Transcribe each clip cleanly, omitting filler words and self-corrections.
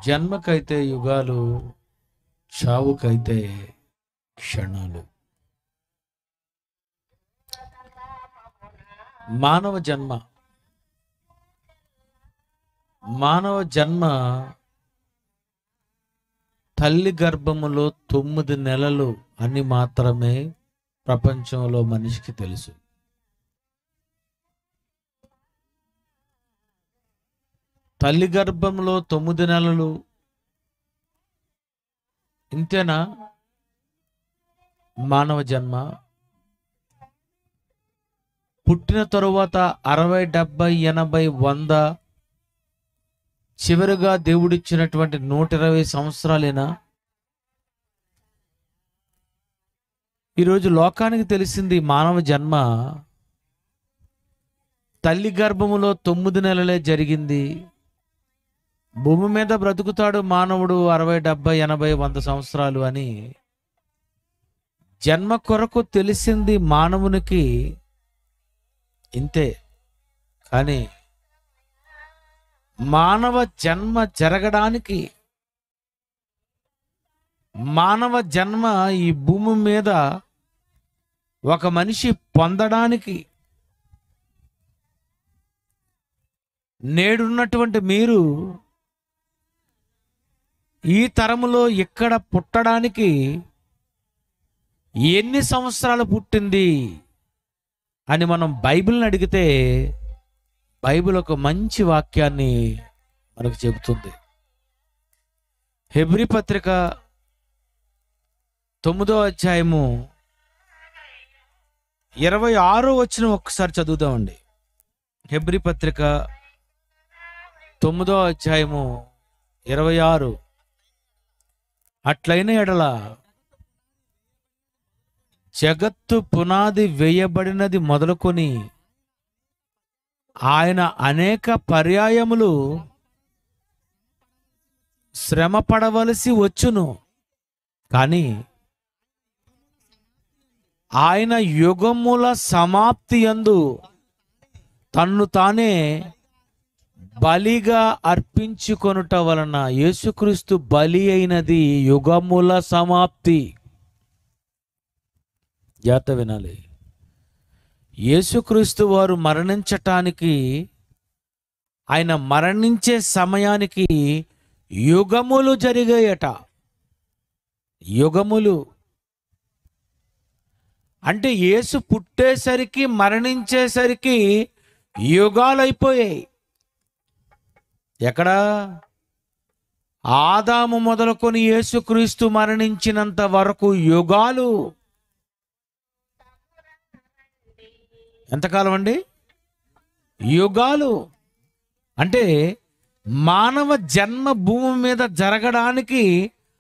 జన్మకైతే యుగాలు, చావుకైతే క్షణాలు. మానవ జన్మ తల్లి గర్భములో 9 నెలలు అని మాత్రమే ప్రపంచంలో మనిషికి తెలుసు. తల్లి గర్భంలో 9 నెలలు ఇంతేనా మానవ జన్మ? పుట్టిన తరువాత 60, 70, 80, 100, చివరిగా దేవుడిచ్చినటువంటి 120 సంవత్సరాలేనా? ఈరోజు లోకానికి తెలిసింది మానవ జన్మ తల్లి గర్భములో 9 నెలలే జరిగింది. భూమి మీద బ్రతుకుతాడు మానవుడు 60, 70, 80, 100 సంవత్సరాలు అని. జన్మ కొరకు తెలిసింది మానవునికి ఇంతే. కానీ మానవ జన్మ జరగడానికి, మానవ జన్మ ఈ భూమి మీద ఒక మనిషి పొందడానికి నేడున్నటువంటి మీరు ఈ తరములో ఇక్కడ పుట్టడానికి ఎన్ని సంవత్సరాలు పుట్టింది అని మనం బైబిల్ని అడిగితే బైబిల్ ఒక మంచి వాక్యాన్ని మనకు చెబుతుంది. హెబ్రీ పత్రిక 9వ అధ్యాయము 26వ వచనం ఒక్కసారి చదువుదామండి. హెబ్రీ పత్రిక 9వ అధ్యాయము 26. అట్లైన ఎడల జగత్తు పునాది వేయబడినది మొదలుకొని ఆయన అనేక పర్యాయములు శ్రమ పడవలసి వచ్చును, కానీ ఆయన యుగముల సమాప్తి యందు తన్ను తానే బలిగా అర్పించుకొనుట వలన, యేసుక్రీస్తు బలి అయినది యుగముల సమాప్తి. జాగ్రత్త వినాలి. యేసుక్రీస్తు వారు మరణించటానికి, ఆయన మరణించే సమయానికి యుగములు జరిగాయట. యుగములు అంటే యేసు పుట్టేసరికి మరణించేసరికి యుగాలు అయిపోయాయి. ఎక్కడ? ఆదాము మొదలుకొని యేసుక్రీస్తు మరణించినంత వరకు యుగాలు. ఎంతకాలం అండి? యుగాలు. అంటే మానవ జన్మ భూమి మీద జరగడానికి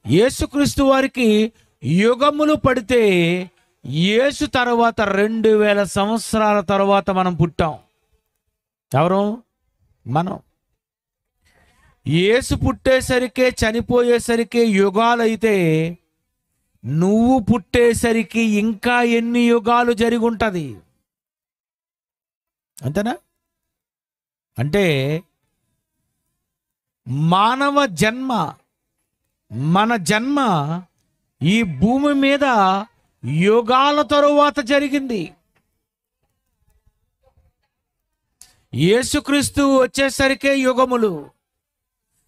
యేసుక్రీస్తు వారికి యుగములు పడితే, యేసు తర్వాత 2000 సంవత్సరాల తర్వాత మనం పుట్టాం. ఎవరు? మనం. యేసు పుట్టేసరికే చనిపోయేసరికి యుగాలైతే, నువ్వు పుట్టేసరికి ఇంకా ఎన్ని యుగాలు జరిగి ఉంటుంది? అంతేనా? అంటే మానవ జన్మ, మన జన్మ ఈ భూమి మీద యుగాల తరువాత జరిగింది. యేసుక్రీస్తు వచ్చేసరికే యుగములు.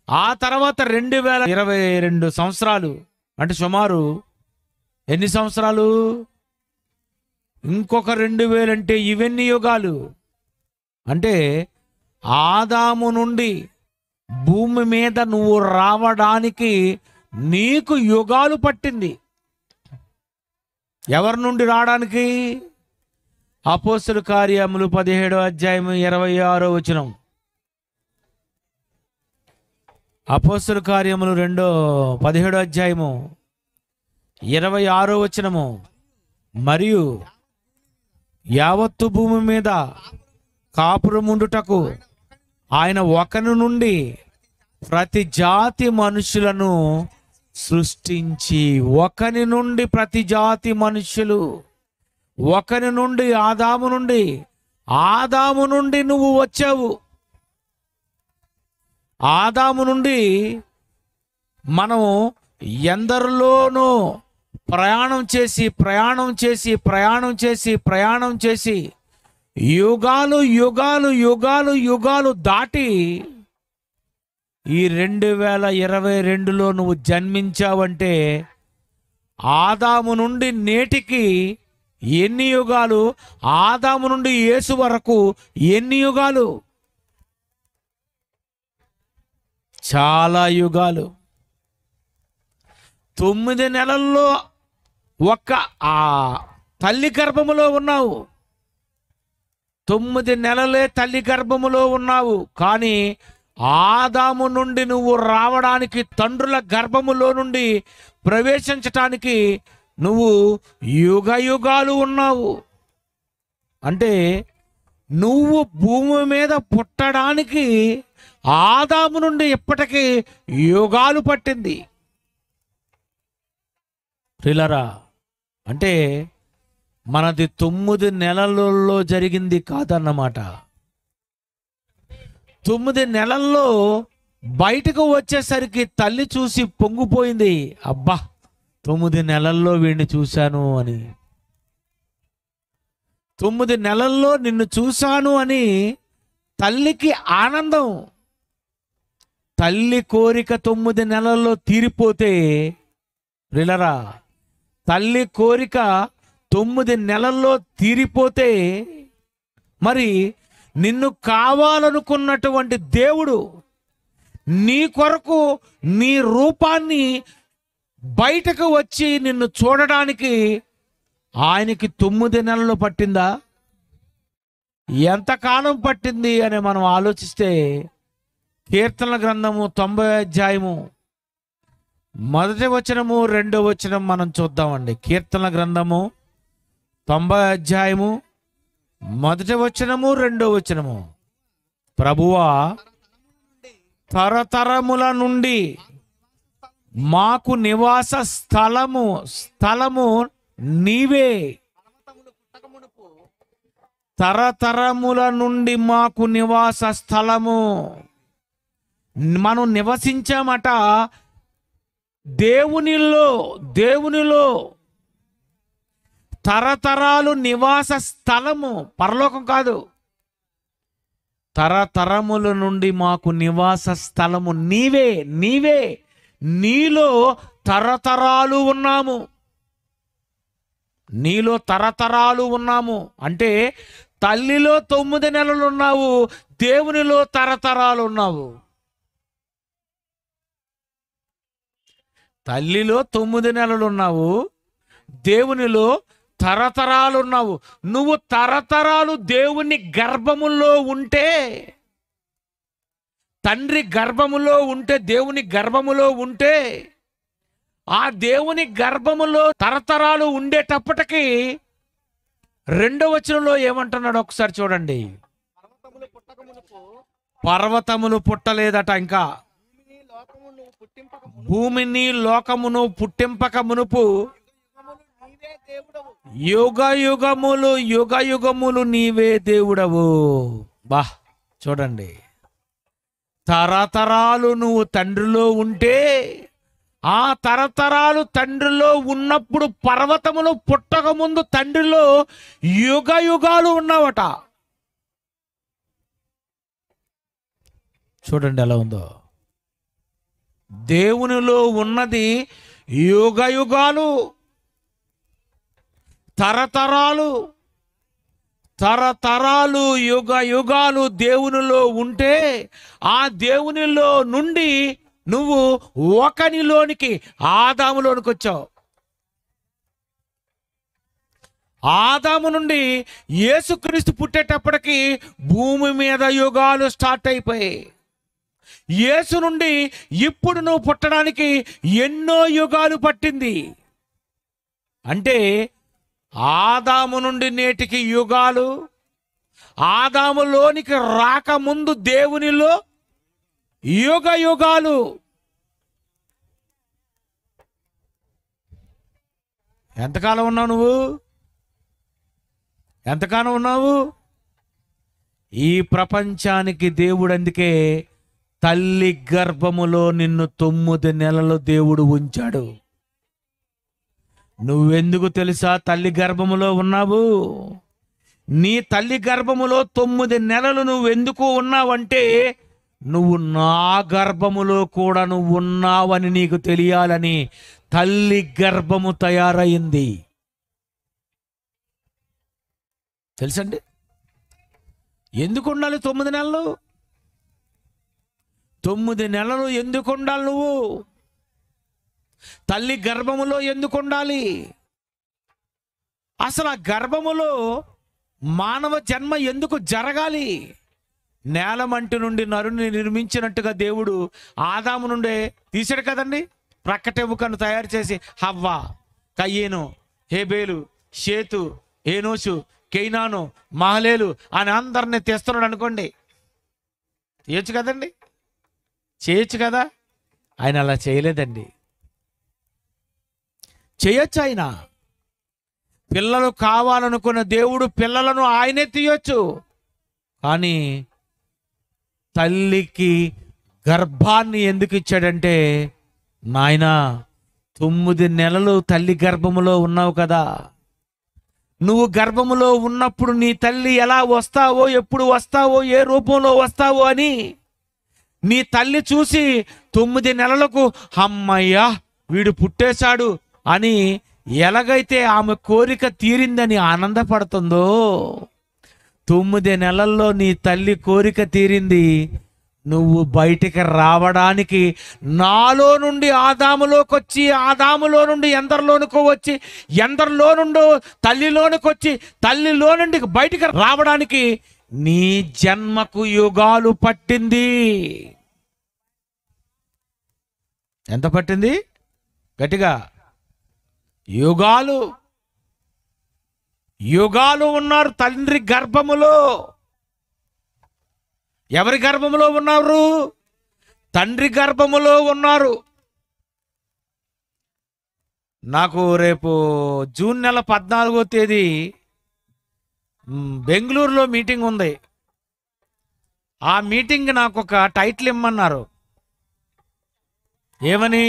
ఆ తర్వాత 2022 సంవత్సరాలు, అంటే సుమారు ఎన్ని సంవత్సరాలు? ఇంకొక 2000 అంటే ఇవన్నీ యుగాలు. అంటే ఆదాము నుండి భూమి మీద నువ్వు రావడానికి నీకు యుగాలు పట్టింది. ఎవరి నుండి రావడానికి? అపోస్తలుల కార్యములు 17వ అధ్యాయము 26వ వచనం. అపోస్తలుల కార్యములు 17వ అధ్యాయము 26వ వచనము. మరియు యావత్తు భూమి మీద కాపురముండుటకు ఆయన ఒకని నుండి ప్రతి జాతి మనుషులను సృష్టించి, ఒకని నుండి ప్రతి జాతి మనుషులు, ఒకని నుండి ఆదాము నుండి నువ్వు వచ్చావు. ఆదాము నుండి మనం ఎందరిలోనూ ప్రయాణం చేసి ప్రయాణం చేసి ప్రయాణం చేసి ప్రయాణం చేసి యుగాలు యుగాలు యుగాలు యుగాలు దాటి ఈ 2022లో నువ్వు జన్మించావంటే ఆదాము నుండి నేటికి ఎన్ని యుగాలు, ఆదాము నుండి యేసు వరకు ఎన్ని యుగాలు? చాలా యుగాలు. 9 నెలల్లో ఒక్క ఆ తల్లి గర్భములో ఉన్నావు. 9 నెలలే తల్లి గర్భములో ఉన్నావు. కానీ ఆదాము నుండి నువ్వు రావడానికి, తండ్రుల గర్భములో నుండి ప్రవేశించటానికి నువ్వు యుగ యుగాలు ఉన్నావు. అంటే నువ్వు భూమి మీద పుట్టడానికి ఆదాము నుండి ఇప్పటికీ యుగాలు పట్టింది. ప్రియులారా, అంటే మనది 9 నెలలలో జరిగింది కాదన్నమాట. 9 నెలల్లో బయటకు వచ్చేసరికి తల్లి చూసి పొంగిపోయింది. అబ్బా, 9 నెలల్లో వీడిని చూశాను అని, 9 నెలల్లో నిన్ను చూశాను అని తల్లికి ఆనందం. తల్లి కోరిక 9 నెలల్లో తీరిపోతే, ప్రియులారా, తల్లి కోరిక 9 నెలల్లో తీరిపోతే మరి నిన్ను కావాలనుకున్నటువంటి దేవుడు నీ కొరకు నీ రూపాన్ని బయటకు వచ్చి నిన్ను చూడడానికి ఆయనకి 9 నెలలు పట్టిందా? ఎంతకాలం పట్టింది అని మనం ఆలోచిస్తే కీర్తనల గ్రంథము 90వ అధ్యాయము 1వ వచనము 2వ వచనం మనం చూద్దామండి. కీర్తనల గ్రంథము 90వ అధ్యాయము 1వ వచనము 2వ వచనము. ప్రభువా, తరతరముల నుండి మాకు నివాస స్థలము నీవే. తరతరముల నుండి మాకు నివాస స్థలము. మనం నివసించామట దేవునిలో. తరతరాలు నివాస స్థలము, పరలోకం కాదు. తరతరముల నుండి మాకు నివాస స్థలము నీవే. నీలో తరతరాలు ఉన్నాము. నీలో తరతరాలు ఉన్నాము అంటే తల్లిలో 9 నెలలు ఉన్నావు, దేవునిలో తరతరాలు ఉన్నావు. తల్లిలో 9 నెలలు ఉన్నావు, దేవునిలో తరతరాలు ఉన్నావు. నువ్వు తరతరాలు దేవుని గర్భములో ఉంటే, తండ్రి గర్భములో ఉంటే, దేవుని గర్భములో ఉంటే, ఆ దేవుని గర్భములో తరతరాలు ఉండేటప్పటికి 2వ వచనంలో ఏమంటున్నాడు ఒకసారి చూడండి. పర్వతములు పుట్టలేదట, ఇంకా భూమిని లోకమును పుట్టింపక మునుపు యుగ యుగములు నీవే దేవుడవు. బా, చూడండి, తరతరాలు నువ్వు తండ్రిలో ఉంటే, ఆ తరతరాలు తండ్రిలో ఉన్నప్పుడు పర్వతములు పుట్టక ముందు తండ్రిలో యుగ యుగాలు ఉన్నావట. చూడండి ఎలా ఉందో. దేవునిలో ఉన్నది యుగ యుగాలు, తరతరాలు యుగ యుగాలు దేవునిలో ఉంటే, ఆ దేవునిలో నుండి నువ్వు ఒకనిలోనికి, ఆదాములోనికి వచ్చావు. ఆదాము నుండి యేసుక్రీస్తు పుట్టేటప్పటికి భూమి మీద యుగాలు స్టార్ట్ అయిపోయాయి. యేసు నుండి ఇప్పుడు నువ్వు పుట్టడానికి ఎన్నో యుగాలు పట్టింది. అంటే ఆదాము నుండి నేటికి యుగాలు, ఆదాములోనికి రాకముందు దేవునిలో యుగ యుగాలు. ఎంతకాలం ఉన్నావు నువ్వు? ఎంతకాలం ఉన్నావు? ఈ ప్రపంచానికి దేవుడు అందుకే తల్లి గర్భములో నిన్ను 9 నెలలు దేవుడు ఉంచాడు. నువ్వెందుకు తెలుసా తల్లి గర్భములో ఉన్నావు? నీ తల్లి గర్భములో 9 నెలలు నువ్వెందుకు ఉన్నావంటే, నువ్వు నా గర్భములో కూడా నువ్వు ఉన్నావని నీకు తెలియాలని తల్లి గర్భము తయారైంది. తెలుసండి? ఎందుకు ఉండాలి 9 నెలలు? 9 నెలలు ఎందుకు ఉండాలి? నువ్వు తల్లి గర్భములో ఎందుకు ఉండాలి? అసలు ఆ గర్భములో మానవ జన్మ ఎందుకు జరగాలి? నేలమంటి నుండి నరుని నిర్మించినట్టుగా దేవుడు ఆదాము నుండే తీసాడు కదండి. ప్రక్కటెముకను తయారు చేసి హవ్వ, కయ్యేను, హేబేలు, షేతు, ఏనోషు, కేయినాను, మహలేలు అని అందరిని తెస్తున్నాడు అనుకోండి. చేయొచ్చు కదండి, చేయొచ్చు కదా. ఆయన అలా చేయలేదండి. చేయొచ్చు ఆయన. పిల్లలు కావాలనుకున్న దేవుడు పిల్లలను ఆయనే తీయొచ్చు. కానీ తల్లికి గర్భాన్ని ఎందుకు ఇచ్చాడంటే, నాయనా 9 నెలలు తల్లి గర్భములో ఉన్నావు కదా, నువ్వు గర్భములో ఉన్నప్పుడు నీ తల్లి ఎలా వస్తావో, ఎప్పుడు వస్తావో, ఏ రూపంలో వస్తావో అని నీ తల్లి చూసి 9 నెలలకు అమ్మయ్యా వీడు పుట్టేశాడు అని ఎలాగైతే ఆమె కోరిక తీరిందని ఆనందపడుతుందో, 9 నెలల్లో నీ తల్లి కోరిక తీరింది. నువ్వు బయటికి రావడానికి నాలో నుండి ఆదాములోకి వచ్చి, ఆదాములో నుండి ఎందరిలోనికి వచ్చి, ఎందరిలో నుండి తల్లిలోనికి వచ్చి, తల్లిలో నుండి బయటికి రావడానికి నీ జన్మకు యుగాలు పట్టింది. ఎంత పట్టింది? గట్టిగా యుగాలు. యుగాలు ఉన్నారు తండ్రి గర్భములో. ఎవరి గర్భములో ఉన్నారు? తండ్రి గర్భములో ఉన్నారు. నాకు రేపు జూన్ నెల 14వ తేదీ బెంగళూరులో మీటింగ్ ఉంది. ఆ మీటింగ్ నాకు ఒక టైటిల్ ఇమ్మన్నారు. ఏమని?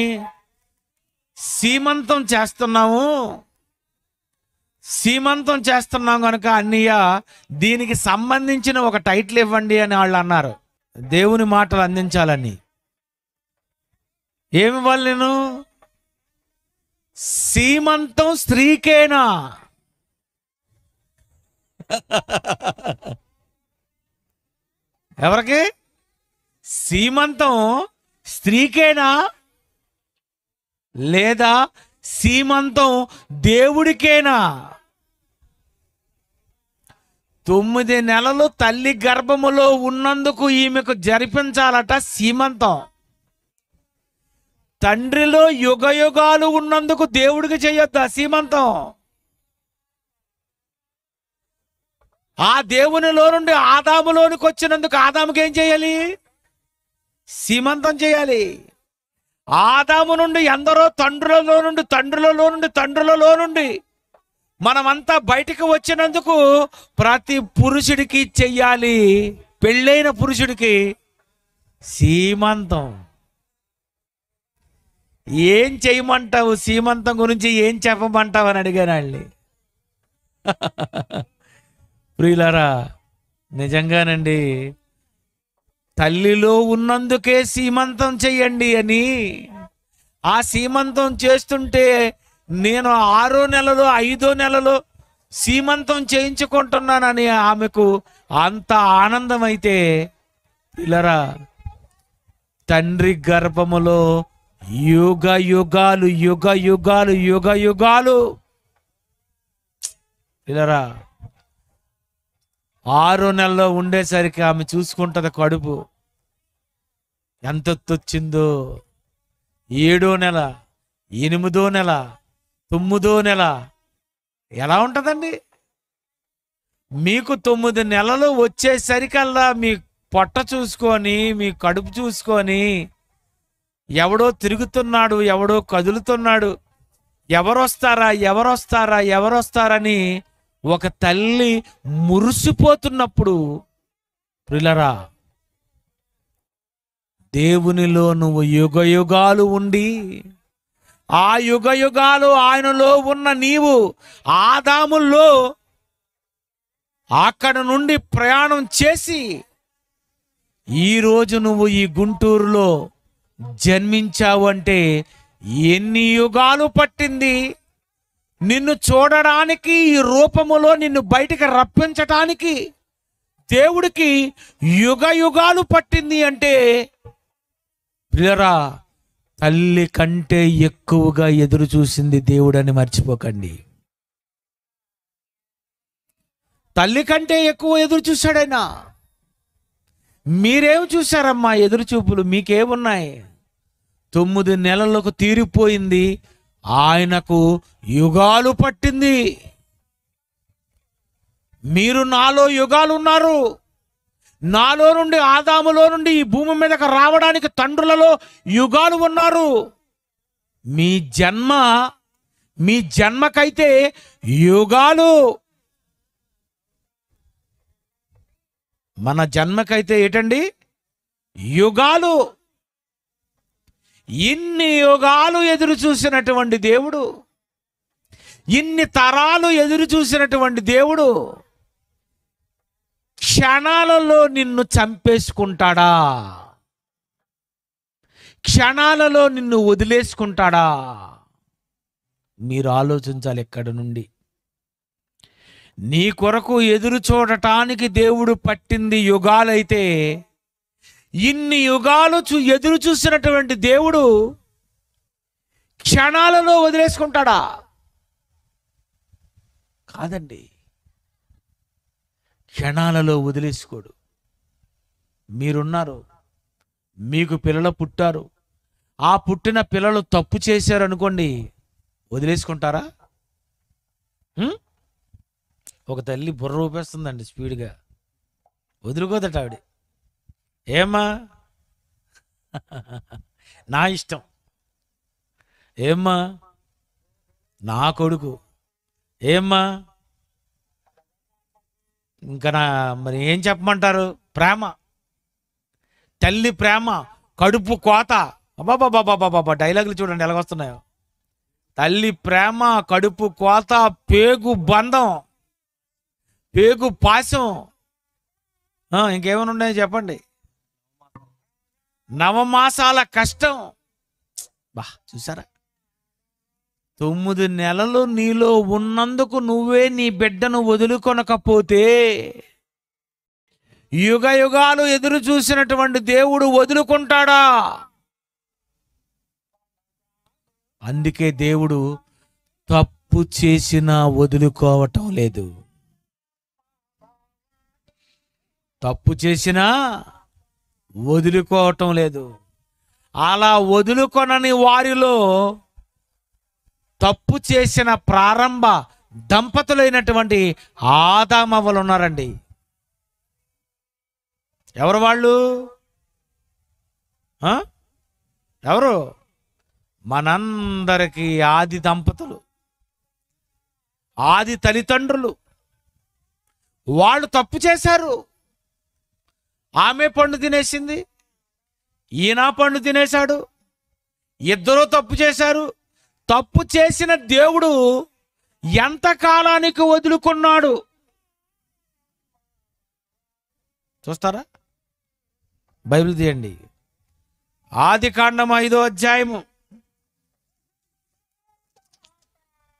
సీమంతం చేస్తున్నాము, సీమంతం చేస్తున్నాం కనుక అన్నయ్య దీనికి సంబంధించిన ఒక టైటిల్ ఇవ్వండి అని వాళ్ళు అన్నారు. దేవుని మాటలు అందించాలని. ఏమి ఇవ్వాలి నేను? సీమంతం స్త్రీకేనా? ఎవరికి? సీమంతం స్త్రీకేనా లేదా సీమంతం దేవుడికేనా? 9 నెలలు తల్లి గర్భములో ఉన్నందుకు ఈమెకు జరిపించాలట సీమంతం. తండ్రిలో యుగ యుగాలు ఉన్నందుకు దేవుడికి చేయొద్దా సీమంతం? ఆ దేవునిలో నుండి ఆదాములోనికి వచ్చినందుకు ఆదాముకి ఏం చేయాలి? సీమంతం చేయాలి. ఆదాము నుండి ఎందరో తండ్రులలో నుండి మనమంతా బయటికి వచ్చినందుకు ప్రతి పురుషుడికి చెయ్యాలి, పెళ్ళైన పురుషుడికి సీమంతం. ఏం చేయమంటావు? సీమంతం గురించి ఏం చెప్పమంటావు అని అడిగాను వాళ్ళని. ప్రియులారా, నిజంగానండి, తల్లిలో ఉన్నందుకే సీమంతం చెయ్యండి అని. ఆ సీమంతం చేస్తుంటే నేను 6వ నెలలో 5వ నెలలో సీమంతం చేయించుకుంటున్నానని ఆమెకు అంత ఆనందమైతే, పిల్లరా, తండ్రి గర్భములో యుగ యుగాలు యుగ యుగాలు యుగ యుగాలు పిల్లరా 6వ నెలలో ఉండేసరికి ఆమె చూసుకుంటుంది కడుపు ఎంత వచ్చిందో. 7వ నెల, 8వ నెల, 9వ నెల ఎలా ఉంటుందండి? మీకు 9 నెలలు వచ్చేసరికల్లా మీ పొట్ట చూసుకొని, మీ కడుపు చూసుకొని, ఎవడో తిరుగుతున్నాడు, ఎవడో కదులుతున్నాడు, ఎవరొస్తారని ఒక తల్లి మురిసిపోతున్నప్పుడు, ప్రియులారా, దేవునిలో నువ్వు యుగయుగాలు ఉండి, ఆ యుగయుగాలు ఆయనలో ఉన్న నీవు ఆదాములో అక్కడ నుండి ప్రయాణం చేసి ఈరోజు నువ్వు ఈ గుంటూరులో జన్మించావు అంటే ఎన్ని యుగాలు పట్టింది నిన్ను చూడడానికి, ఈ రూపములో నిన్ను బయటికి రప్పించటానికి దేవుడికి యుగయుగాలు పట్టింది అంటే ప్రియరా, తల్లి కంటే ఎక్కువగా ఎదురు చూసింది దేవుడని మర్చిపోకండి. తల్లి కంటే ఎక్కువ ఎదురు చూశాడైనా. మీరేం చూశారమ్మా ఎదురు చూపులు? మీకేమున్నాయి? 9 నెలలకు తీరిపోయింది, ఆయనకు యుగాలు పట్టింది. మీరు నాలో యుగాలు ఉన్నారు. నాలో నుండి, ఆదాములో నుండి ఈ భూమి మీదకి రావడానికి తండ్రులలో యుగాలు ఉన్నారు. మీ జన్మకైతే యుగాలు, మన జన్మకైతే ఏంటండి? యుగాలు. ఇన్ని యుగాలు ఎదురు చూసినటువంటి దేవుడు, ఇన్ని తరాలు ఎదురు చూసినటువంటి దేవుడు క్షణాలలో నిన్ను చంపేసుకుంటాడా? క్షణాలలో నిన్ను వదిలేసుకుంటాడా? మీరు ఆలోచించాలి. ఎక్కడి నుండి నీ కొరకు ఎదురు చూడటానికి దేవుడు పట్టింది యుగాలైతే, ఇన్ని యుగాలు ఎదురు చూసినటువంటి దేవుడు క్షణాలలో వదిలేసుకుంటాడా? కాదండి, క్షణాలలో వదిలేసుకోడు. మీరున్నారు, మీకు పిల్లలు పుట్టారు, ఆ పుట్టిన పిల్లలు తప్పు చేశారు అనుకోండి, వదిలేసుకుంటారా? ఒక తల్లి బుర్ర ఊపేస్తుందండి స్పీడ్గా, వదులుకోదట ఆవిడ. ఏమ్మా నా ఇష్టం, ఏమ్మా నా కొడుకు, ఏమ్మా ఇంకా మరి ఏం చెప్పమంటారు? ప్రేమ, తల్లి ప్రేమ, కడుపు కోత. అబ్బాబాబాబాబాబా, డైలాగులు చూడండి ఎలాగొస్తున్నాయో. తల్లి ప్రేమ, కడుపు కోత, పేగు బంధం, పేగు పాశం, ఇంకేమైనా ఉన్నాయో చెప్పండి. నవమాసాల కష్టం. చూసారా? 9 నెలలు నీలో ఉన్నందుకు నువ్వే నీ బిడ్డను వదులుకొనకపోతే యుగయుగాలు ఎదురు చూసినటువంటి దేవుడు వదులుకుంటాడా? అందుకే దేవుడు తప్పు చేసినా వదులుకోవటం లేదు. తప్పు చేసినా వదులుకోవటం లేదు. అలా వదులుకొనని వారిలో తప్పు చేసిన ప్రారంభ దంపతులైనటువంటి ఆదామవ్వలు ఉన్నారండి. ఎవరు వాళ్ళు? ఎవరు? మనందరికీ ఆది దంపతులు, ఆది తల్లిదండ్రులు. వాళ్ళు తప్పు చేశారు. ఆమె పండు తినేసింది, ఈయన పండు తినేశాడు. ఇద్దరూ తప్పు చేశారు. తప్పు చేసిన దేవుడు ఎంతకాలానికి వదులుకున్నాడు చూస్తారా? బైబిల్ తీయండి. ఆదికాండం 5వ అధ్యాయము,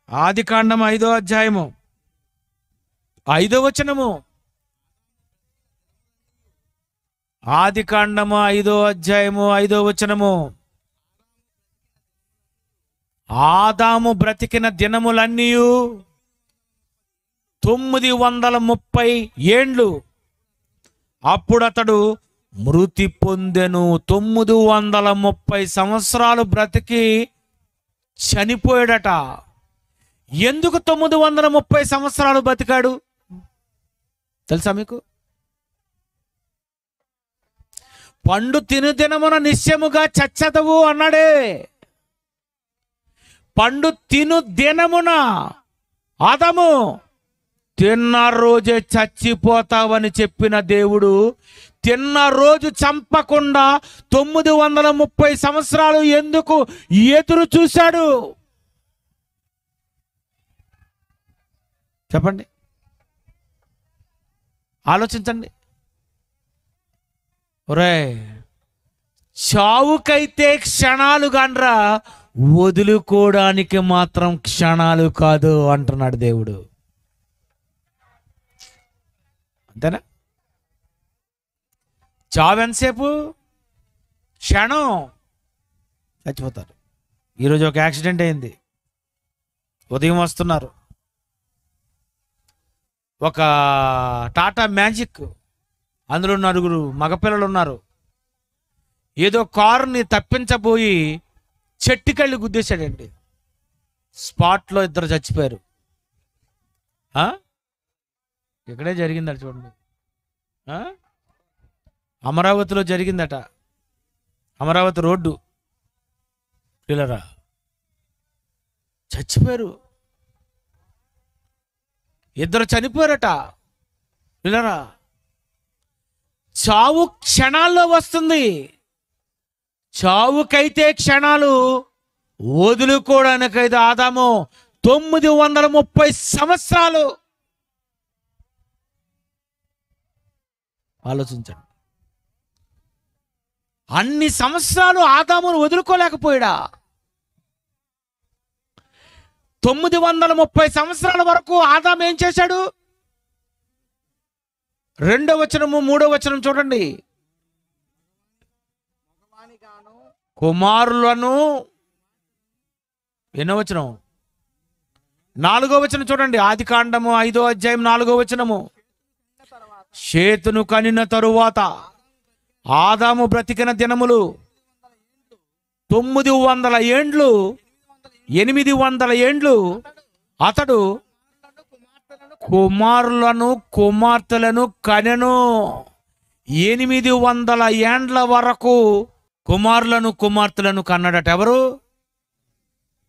ఆదికాండం 5వ అధ్యాయము 5వ వచనము. ఆదికాండము 5వ అధ్యాయము 5వ వచనము. ఆదాము బ్రతికిన దినములన్నీ 930 ఏండ్లు. అప్పుడు అతడు మృతి పొందెను. 930 సంవత్సరాలు బ్రతికి చనిపోయాడట. ఎందుకు 930 సంవత్సరాలు బతికాడు తెలుసా మీకు? పండు తిను దినమున నిశ్చయముగా చచ్చదవు అన్నాడే. పండు తిను దినమున ఆదాము తిన్న రోజే చచ్చిపోతావని చెప్పిన దేవుడు తిన్న రోజు చంపకుండా 930 సంవత్సరాలు ఎందుకు ఎదురు చూశాడు? చెప్పండి, ఆలోచించండి. ఒరేయ్, చావుకైతే క్షణాలు కానరా, వదులుకోవడానికి మాత్రం క్షణాలు కాదు అంటున్నాడు దేవుడు. అంతేనా? చావు ఎంతసేపు? క్షణం, చచ్చిపోతారు. ఈరోజు ఒక యాక్సిడెంట్ అయింది. ఉదయం వస్తున్నారు, ఒక టాటా మ్యాజిక్, అందులో 4 మగపిల్లలు ఉన్నారు. ఏదో కారుని తప్పించబోయి చెట్టుకెళ్ళి గుద్దేశాడండి. స్పాట్లో 2 చచ్చిపోయారు. ఇక్కడే జరిగిందట, చూడండి. అమరావతిలో జరిగిందట. అమరావతి రోడ్డు పిల్లరా చచ్చిపోయారు. 2 చనిపోయారట పిల్లరా. చావు క్షణాల్లో వస్తుంది. చావుకైతే క్షణాలు, వదులుకోవడానికైతే ఆదాము 930 సంవత్సరాలు. ఆలోచించండి, అన్ని సంవత్సరాలు ఆదామును వదులుకోలేకపోయాడా? 930 సంవత్సరాల వరకు ఆదాము ఏం చేశాడు? 2వ వచనము 3వ వచనం చూడండి. కుమారులను, ఎన్నో వచనం? 4వ వచనం చూడండి. ఆదికాండము 5వ అధ్యాయం 4వ వచనము. షేతును కనిన తరువాత ఆదాము బ్రతికిన దినములు 900 ఏండ్లు, 800 ఏండ్లు. అతడు కుమారులను కుమార్తెలను కనెను. 800 ఏండ్ల వరకు కుమారులను కుమార్తెలను కన్నాడట. ఎవరు?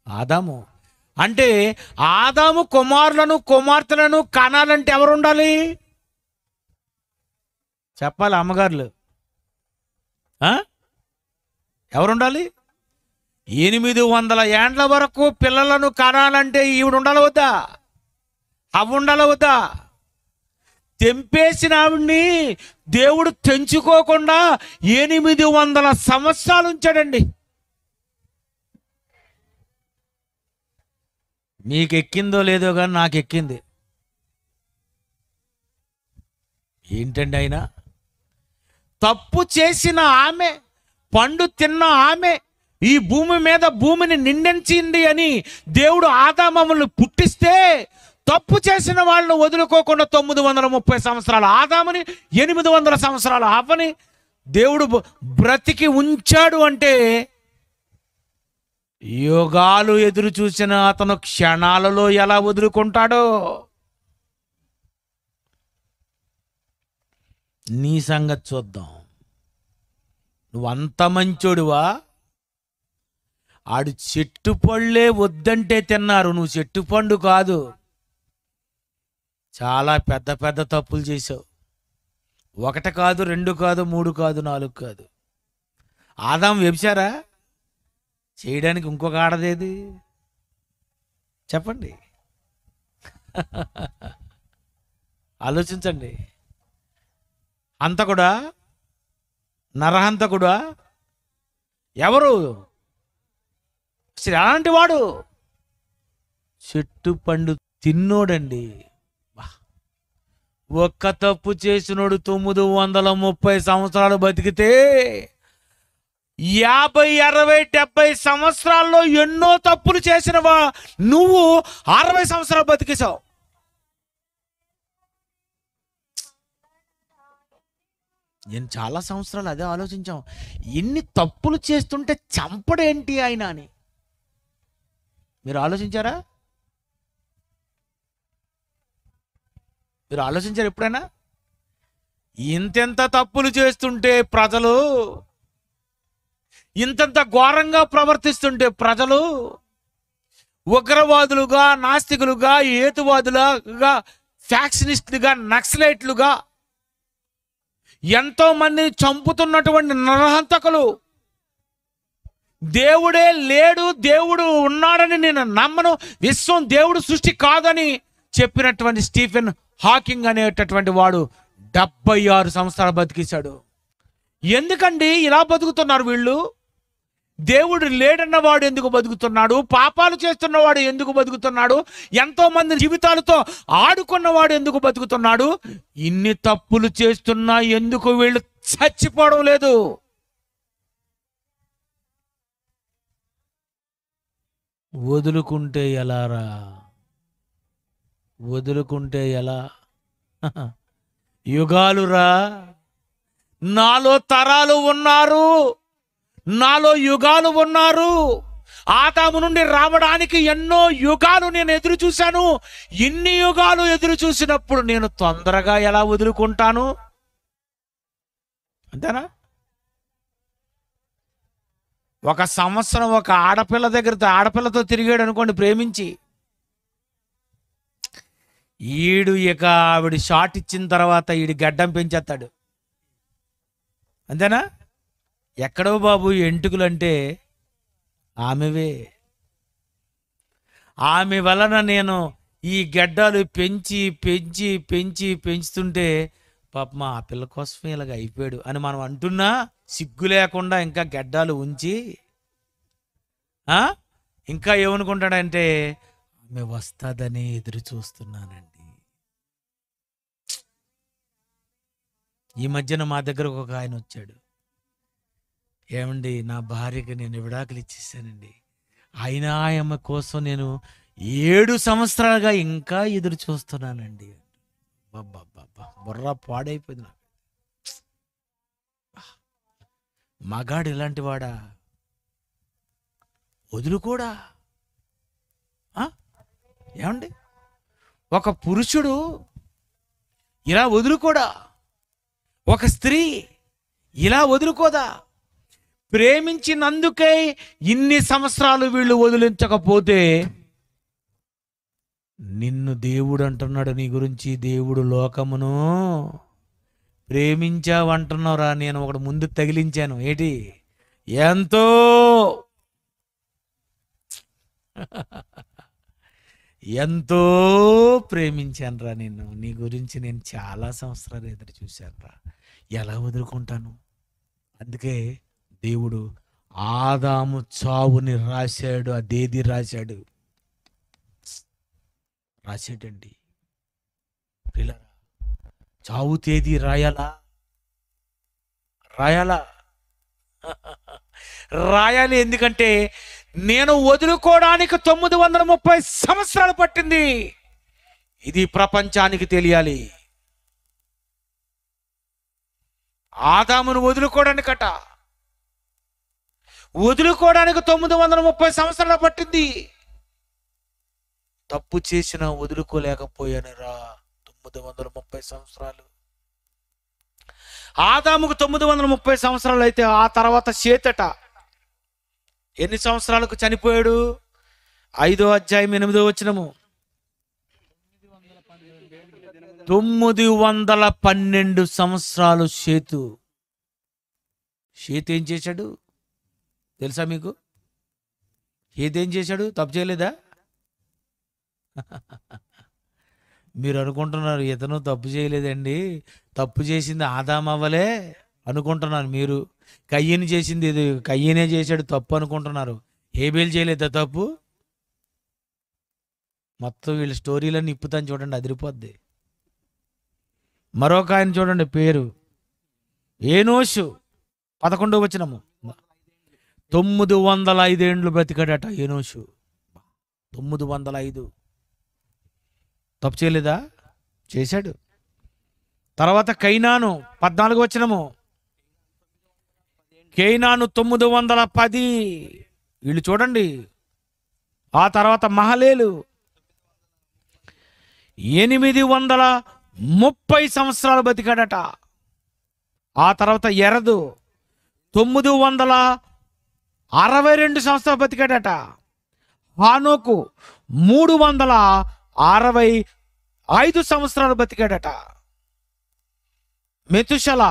ఆదాము. అంటే ఆదాము కుమారులను కుమార్తెలను కనాలంటే ఎవరు ఉండాలి? చెప్పాలి అమ్మగారులు. ఎవరుండాలి? 800 ఏండ్ల వరకు పిల్లలను కనాలంటే ఈవిడ ఉండాలి వద్దా? అవి ఉండాలి వద్దా? తెంపేసిన ఆవిడ్ని దేవుడు తెంచుకోకుండా 800 సంవత్సరాలు ఉంచాడండి. మీకు ఎక్కిందో లేదో కానీ నాకు ఎక్కింది. ఏంటండి అయినా? తప్పు చేసిన ఆమె, పండు తిన్న ఆమె ఈ భూమి మీద భూమిని నిందించింది అని దేవుడు ఆదామును పుట్టిస్తే, తప్పు చేసిన వాళ్ళను వదులుకోకుండా 930 సంవత్సరాలు ఆదాముని, 800 సంవత్సరాలు అవ్వని దేవుడు బ్రతికి ఉంచాడు. అంటే యుగాలు ఎదురు చూసిన అతను క్షణాలలో ఎలా వదులుకుంటాడో? నీ సంగతి చూద్దాం. నువ్వంత మంచోడువా? ఆడు చెట్టు పళ్ళే వద్దంటే తిన్నారు, నువ్వు చెట్టు పండు కాదు. చాలా పెద్ద పెద్ద తప్పులు చేసావు. 1 కాదు, 2 కాదు, 3 కాదు, 4 కాదు. ఆదాము వ్యభిచారా చేయడానికి ఇంకొక ఆడదేది? చెప్పండి, ఆలోచించండి. హంతకుడా? నరహంతకుడా? ఎవరు? అలాంటి వాడు చెట్టు పండు తిన్నోడండి. ఒక్క తప్పు చేసినోడు 930 సంవత్సరాలు బతికితే 50, 60, 70 సంవత్సరాల్లో ఎన్నో తప్పులు చేసినవా నువ్వు 60 సంవత్సరాలు బతికేశావు. నేను చాలా సంవత్సరాలు అదే ఆలోచించాం, ఎన్ని తప్పులు చేస్తుంటే చంపడేంటి ఆయన అని. మీరు ఆలోచించారా? మీరు ఆలోచించారు ఎప్పుడైనా? ఇంతెంత తప్పులు చేస్తుంటే ప్రజలు, ఇంతంత ఘోరంగా ప్రవర్తిస్తుంటే ప్రజలు ఉగ్రవాదులుగా, నాస్తికులుగా, హేతువాదులుగా, ఫ్యాక్షనిస్టులుగా, నక్సలైట్లుగా ఎంతో మందిని చంపుతున్నటువంటి నరహంతకులు, దేవుడే లేడు, దేవుడు ఉన్నాడని నేను నమ్మను, విశ్వం దేవుడు సృష్టి కాదని చెప్పినటువంటి స్టీఫెన్ హాకింగ్ అనేటటువంటి వాడు 76 సంవత్సరాలు బతికేశాడు. ఎందుకండి ఇలా బతుకుతున్నారు వీళ్ళు? దేవుడు లేడన్నవాడు ఎందుకు బతుకుతున్నాడు? పాపాలు చేస్తున్నవాడు ఎందుకు బతుకుతున్నాడు? ఎంతో మంది జీవితాలతో ఆడుకున్నవాడు ఎందుకు బతుకుతున్నాడు? ఇన్ని తప్పులు చేస్తున్నా ఎందుకు వీళ్ళు చచ్చిపోవడం లేదు? వదులుకుంటే ఎలారా? వదులుకుంటే ఎలా? యుగాలురా, నాలో తరాలు ఉన్నారు, నాలో యుగాలు ఉన్నారు. ఆదాము నుండి రావడానికి ఎన్నో యుగాలు నేను ఎదురు చూశాను. ఇన్ని యుగాలు ఎదురు చూసినప్పుడు నేను తొందరగా ఎలా వదులుకుంటాను? అంతేనా? ఒక సంవత్సరం ఒక ఆడపిల్లతో తిరిగాడు అనుకోండి, ప్రేమించి, ఈడు ఇక ఆవిడ షాట్ ఇచ్చిన తర్వాత ఈడు గడ్డం పెంచేస్తాడు. అంతేనా? ఎక్కడో బాబు ఎంటుకలంటే ఆమెవే. ఆమె వలన నేను ఈ గడ్డాలు పెంచి పెంచి పెంచి పెంచుతుంటే పాపం ఆ పిల్ల కోసమే ఇలాగ అయిపోయాడు అని మనం అంటున్నా, సిగ్గు లేకుండా ఇంకా గడ్డాలు ఉంచి ఇంకా ఏమనుకుంటాడంటే ఆమె వస్తుందని ఎదురు చూస్తున్నానండి. ఈ మధ్యన మా దగ్గరకు ఒక ఆయన వచ్చాడు. ఏమండి, నా భార్యకి నేను విడాకులు ఇచ్చేసానండి, అయినా ఆమె కోసం నేను 7 సంవత్సరాలుగా ఇంకా ఎదురు చూస్తున్నానండి. బాబా బుర్ర పాడైపోయింది నాకు. మగాడు ఇలాంటి వాడా? వదులుకోడా? ఏమండి, ఒక పురుషుడు ఇలా వదులుకోడా? ఒక స్త్రీ ఇలా వదులుకోదా? ప్రేమించినందుకే ఇన్ని సంవత్సరాలు వీళ్ళు వదిలించకపోతే నిన్ను దేవుడు అంటున్నాడు నీ గురించి. దేవుడు లోకమును ప్రేమించావంటున్నావురా. నేను ఒకటి ముందు తగిలించాను. ఏంటి? ఎంతో ఎంతో ప్రేమించాను రా నిన్ను. నీ గురించి నేను చాలా సంవత్సరాలు ఎదురు చూశాను రా. ఎలా వదులుకుంటాను? అందుకే దేవుడు ఆదాము చావుని రాశాడు. అదేది రాశాడండి. చావు తేదీ రాయాలి. ఎందుకంటే నేను వదులుకోవడానికి 930 సంవత్సరాలు పట్టింది. ఇది ప్రపంచానికి తెలియాలి. ఆదామును వదులుకోవడానికి 930 సంవత్సరాలు పట్టింది. తప్పు చేసినా వదులుకోలేకపోయానురా 930 సంవత్సరాలు. ఆదాముకు 930 సంవత్సరాలు అయితే ఆ తర్వాత సేతట ఎన్ని సంవత్సరాలకు చనిపోయాడు? 5వ అధ్యాయం 8వ వచనము. 912 సంవత్సరాలు సేతు ఏం చేశాడు తెలుసా మీకు? ఏం చేశాడు? తప్పు చేయలేదా? మీరు అనుకుంటున్నారు ఇతను తప్పు చేయలేదండి, తప్పు చేసింది ఆదాము అవ్వలే అనుకుంటున్నారు మీరు. కయ్యని చేసింది ఇది, కయ్యనే చేశాడు తప్పు అనుకుంటున్నారు. హేబేలు చేయలేదా తప్పు? మొత్తం వీళ్ళ స్టోరీలన్నీ ఇప్పుతాను చూడండి, అదిరిపోద్ది. మరొక ఆయన చూడండి, పేరు ఏనోషు. 11వ వచనము. 905 ఏండ్లు బ్రతికాడట ఏనోషు. 905. తప్పు చేయలేదా? చేశాడు. తర్వాత కైనాను 14వ వచనము. కైనాను 910. వీళ్ళు చూడండి. ఆ తర్వాత మహలేలు 830 సంవత్సరాలు బతికాడట. ఆ తర్వాత ఎరదు 962 సంవత్సరాలు బతికాడట. హానోకు 365 సంవత్సరాలు బతికాడట. మెతుషల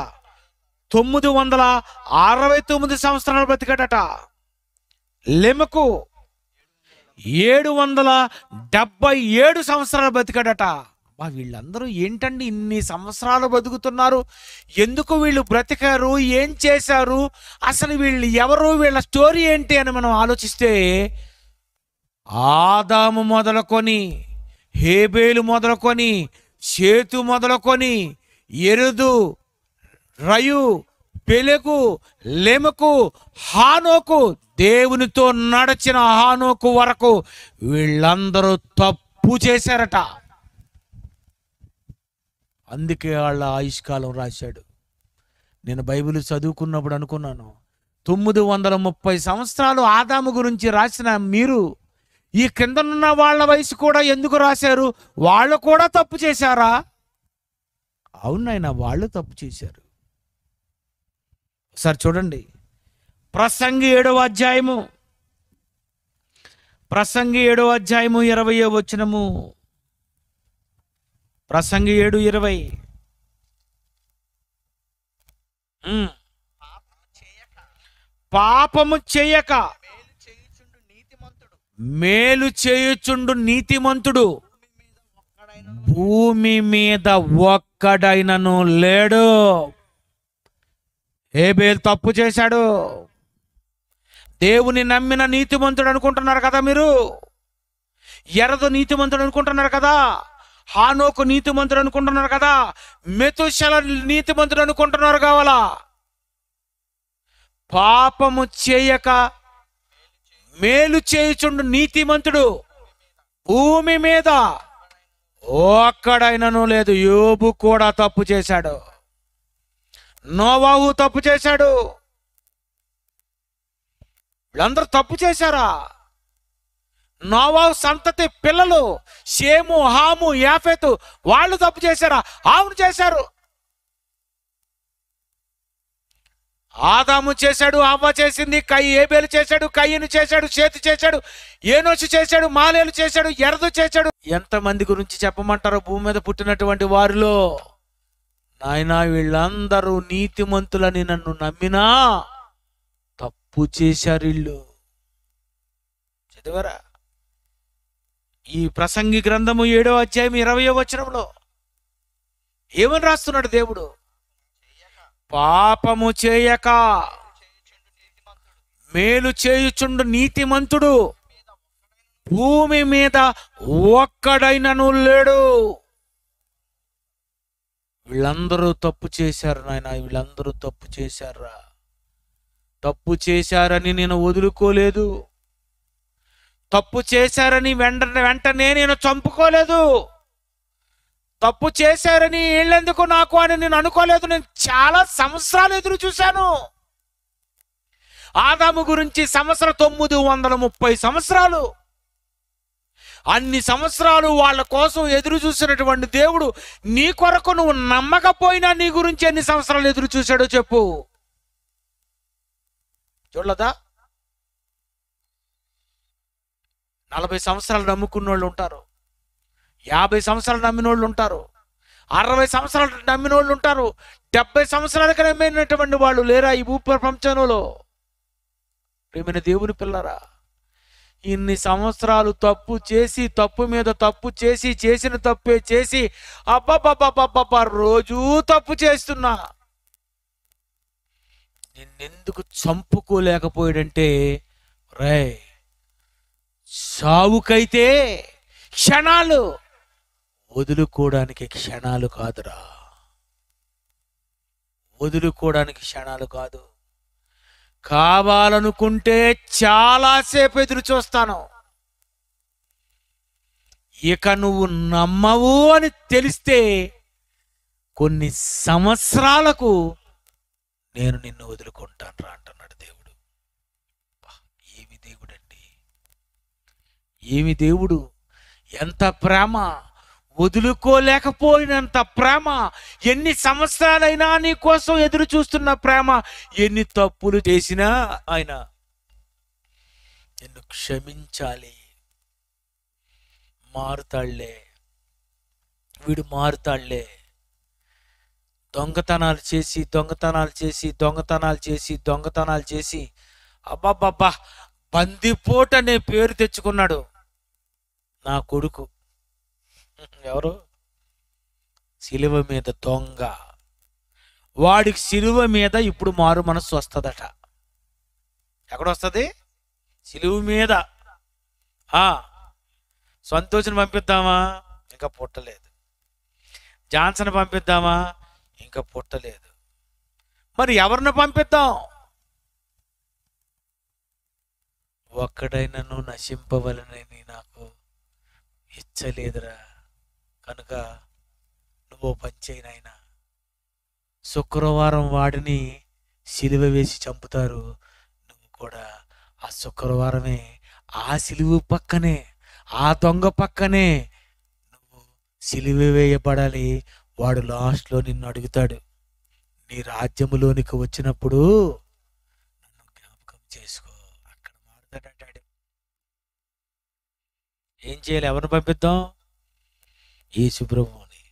969 సంవత్సరాలు బ్రతికాడట. లెమెకు 777 సంవత్సరాలు బతికాడట. వీళ్ళందరూ ఏంటండి ఇన్ని సంవత్సరాలు బతుకుతున్నారు, ఎందుకు వీళ్ళు బ్రతికారు, ఏం చేశారు, అసలు వీళ్ళు ఎవరు, వీళ్ళ స్టోరీ ఏంటి అని మనం ఆలోచిస్తే, ఆదాము మొదలుకొని, హేబేలు మొదలుకొని, షేతు మొదలుకొని, ఎరుదు, రయు, పెలెగు, లెమెకు, హానోకు, దేవునితో నడిచిన హానోకు వరకు వీళ్ళందరూ తప్పు చేశారట. అందుకే వాళ్ళ ఆయుష్కాలం రాశాడు. నేను బైబిల్ చదువుకున్నప్పుడు అనుకున్నాను, 930 సంవత్సరాలు ఆదాము గురించి రాసిన మీరు ఈ కిందనున్న వాళ్ళ వయసు కూడా ఎందుకు రాశారు? వాళ్ళు కూడా తప్పు చేశారా? అవునైనా వాళ్ళు తప్పు చేశారు. ఒకసారి చూడండి, ప్రసంగి 7వ అధ్యాయము 20వ వచనము. ప్రసంగి 7:20. పాపము చేయక మేలు చేయుచుండు నీతిమంతుడు భూమి మీద ఒక్కడైనను లేడు. హేబేలు తప్పు చేశాడు. దేవుని నమ్మిన నీతిమంతుడు అనుకుంటున్నారు కదా మీరు, ఎరదు నీతిమంతుడు అనుకుంటున్నారు కదా, హానోకు నీతిమంతుడు అనుకుంటున్నారు కదా, మెతుషెల నీతిమంతుడు అనుకుంటున్నారు కావాలా. పాపము చేయక మేలు చేయుచుండు నీతిమంతుడు భూమి మీద ఒక్కడైనను లేదు. యోబు కూడా తప్పు చేశాడు, నోవాహు తప్పు చేశాడు. వీళ్ళందరూ తప్పు చేశారా? నోవాహు సంతతి పిల్లలు షేము, హాము, యాఫెతు వాళ్ళు తప్పు చేశారా? అవును చేశారు. ఆదాము చేశాడు, అవ్వ చేసింది, ఏబేలు చేశాడు, కయ్యను చేశాడు, షేతు చేశాడు, ఏనోషు చేశాడు, మాలేలు చేశాడు, ఎరదు చేశాడు. ఎంతమంది గురించి చెప్పమంటారో భూమి మీద పుట్టినటువంటి వారిలో? నాయనా, వీళ్ళందరూ నీతిమంతులని నన్ను నమ్మినా తప్పు చేశారు. వీళ్ళు చదివారా? ఈ ప్రసంగి గ్రంథము 7వ అధ్యాయం 20వ వచనంలో ఏమని రాస్తున్నాడు దేవుడు? పాపము చేయక మేలు చేయుచుండు నీతిమంతుడు భూమి మీద ఒక్కడైనను లేడు. వీళ్ళందరూ తప్పు చేశారు నాయన, వీళ్ళందరూ తప్పు చేశారా? తప్పు చేశారని నేను వదులుకోలేదు, తప్పు చేశారని వెంటనే నేను చంపుకోలేదు, తప్పు చేశారని వీళ్ళెందుకు నాకు అని నేను అనుకోలేదు. నేను చాలా సంవత్సరాలు ఎదురు చూశాను. ఆదాము గురించి 930 సంవత్సరాలు, అన్ని సంవత్సరాలు వాళ్ళ కోసం ఎదురు చూసినటువంటి దేవుడు నీ కొరకు నువ్వు నమ్మకపోయినా నీ గురించి ఎన్ని సంవత్సరాలు ఎదురు చూశాడో చెప్పు. చూడలేదా? 40 సంవత్సరాలు నమ్ముకున్న వాళ్ళు ఉంటారు, 50 సంవత్సరాలు నమ్మిన వాళ్ళు ఉంటారు, 60 సంవత్సరాలు నమ్మిన వాళ్ళు ఉంటారు, 70 సంవత్సరాలకు నమ్మినటువంటి వాళ్ళు లేరా ఈ భూ ప్రపంచంలో? ప్రియమైన దేవుని పిల్లరా, ఇన్ని సంవత్సరాలు తప్పు చేసి, తప్పు మీద తప్పు చేసి, చేసిన తప్పే చేసి, అబ్బబ్బబ్బబ్బబ్బ రోజూ తప్పు చేస్తున్నా. నిన్నెందుకు చంపుకోలేకపోయాడంటే, రే సావుకైతే క్షణాలు, వదులుకోవడానికి క్షణాలు కాదురా, వదులుకోవడానికి క్షణాలు కాదు. కావాలనుకుంటే చాలాసేపు ఎదురు చూస్తాను, ఇక నువ్వు నమ్మవు అని తెలిస్తే కొన్ని సంవత్సరాలకు నేను నిన్ను వదులుకుంటాను రా అంటున్నాడు దేవుడు. ఏమి దేవుడు అండి, ఏమి దేవుడు! ఎంత ప్రేమ! వదులుకోలేకపోయినంత ప్రేమ, ఎన్ని సంవత్సరాలైనా నీ కోసం ఎదురు చూస్తున్న ప్రేమ, ఎన్ని తప్పులు చేసినా ఆయన నిన్ను క్షమించాలి. మారుతాళ్లే, వీడు మారుతాళ్లే. దొంగతనాలు చేసి దొంగతనాలు చేసి దొంగతనాలు చేసి దొంగతనాలు చేసి అబ్బాబ్బా బందిపోటు అనే పేరు తెచ్చుకున్నాడు నా కొడుకు. ఎవరు? సిలువ మీద దొంగ. వాడికి సిలువ మీద ఇప్పుడు మారు మనస్సు వస్తుందట. ఎక్కడొస్తుంది? సిలువ మీద. సంతోషం పంపిద్దామా? ఇంకా పుట్టలేదు. జాన్సన్ పంపిద్దామా? ఇంకా పుట్టలేదు. మరి ఎవరిని పంపిద్దాం? ఒక్కడైనా నువ్వు నశింపవలనని నాకు ఇచ్చలేదురా, కనుక నువ్వు పంచేయినాయన. శుక్రవారం వాడిని సిలువ వేసి చంపుతారు, నువ్వు కూడా ఆ శుక్రవారమే ఆ సిలువ పక్కనే, ఆ దొంగ పక్కనే నువ్వు సిలువ వేయబడాలి. వాడు లాస్ట్లో నిన్ను అడుగుతాడు, నీ రాజ్యములోనికి వచ్చినప్పుడు నన్ను జ్ఞాపకం చేసుకో. అక్కడ మారుతాడంటాడు. ఏం చేయాలి? ఎవరిని పంపిద్దాం? యేసు ప్రభువుని.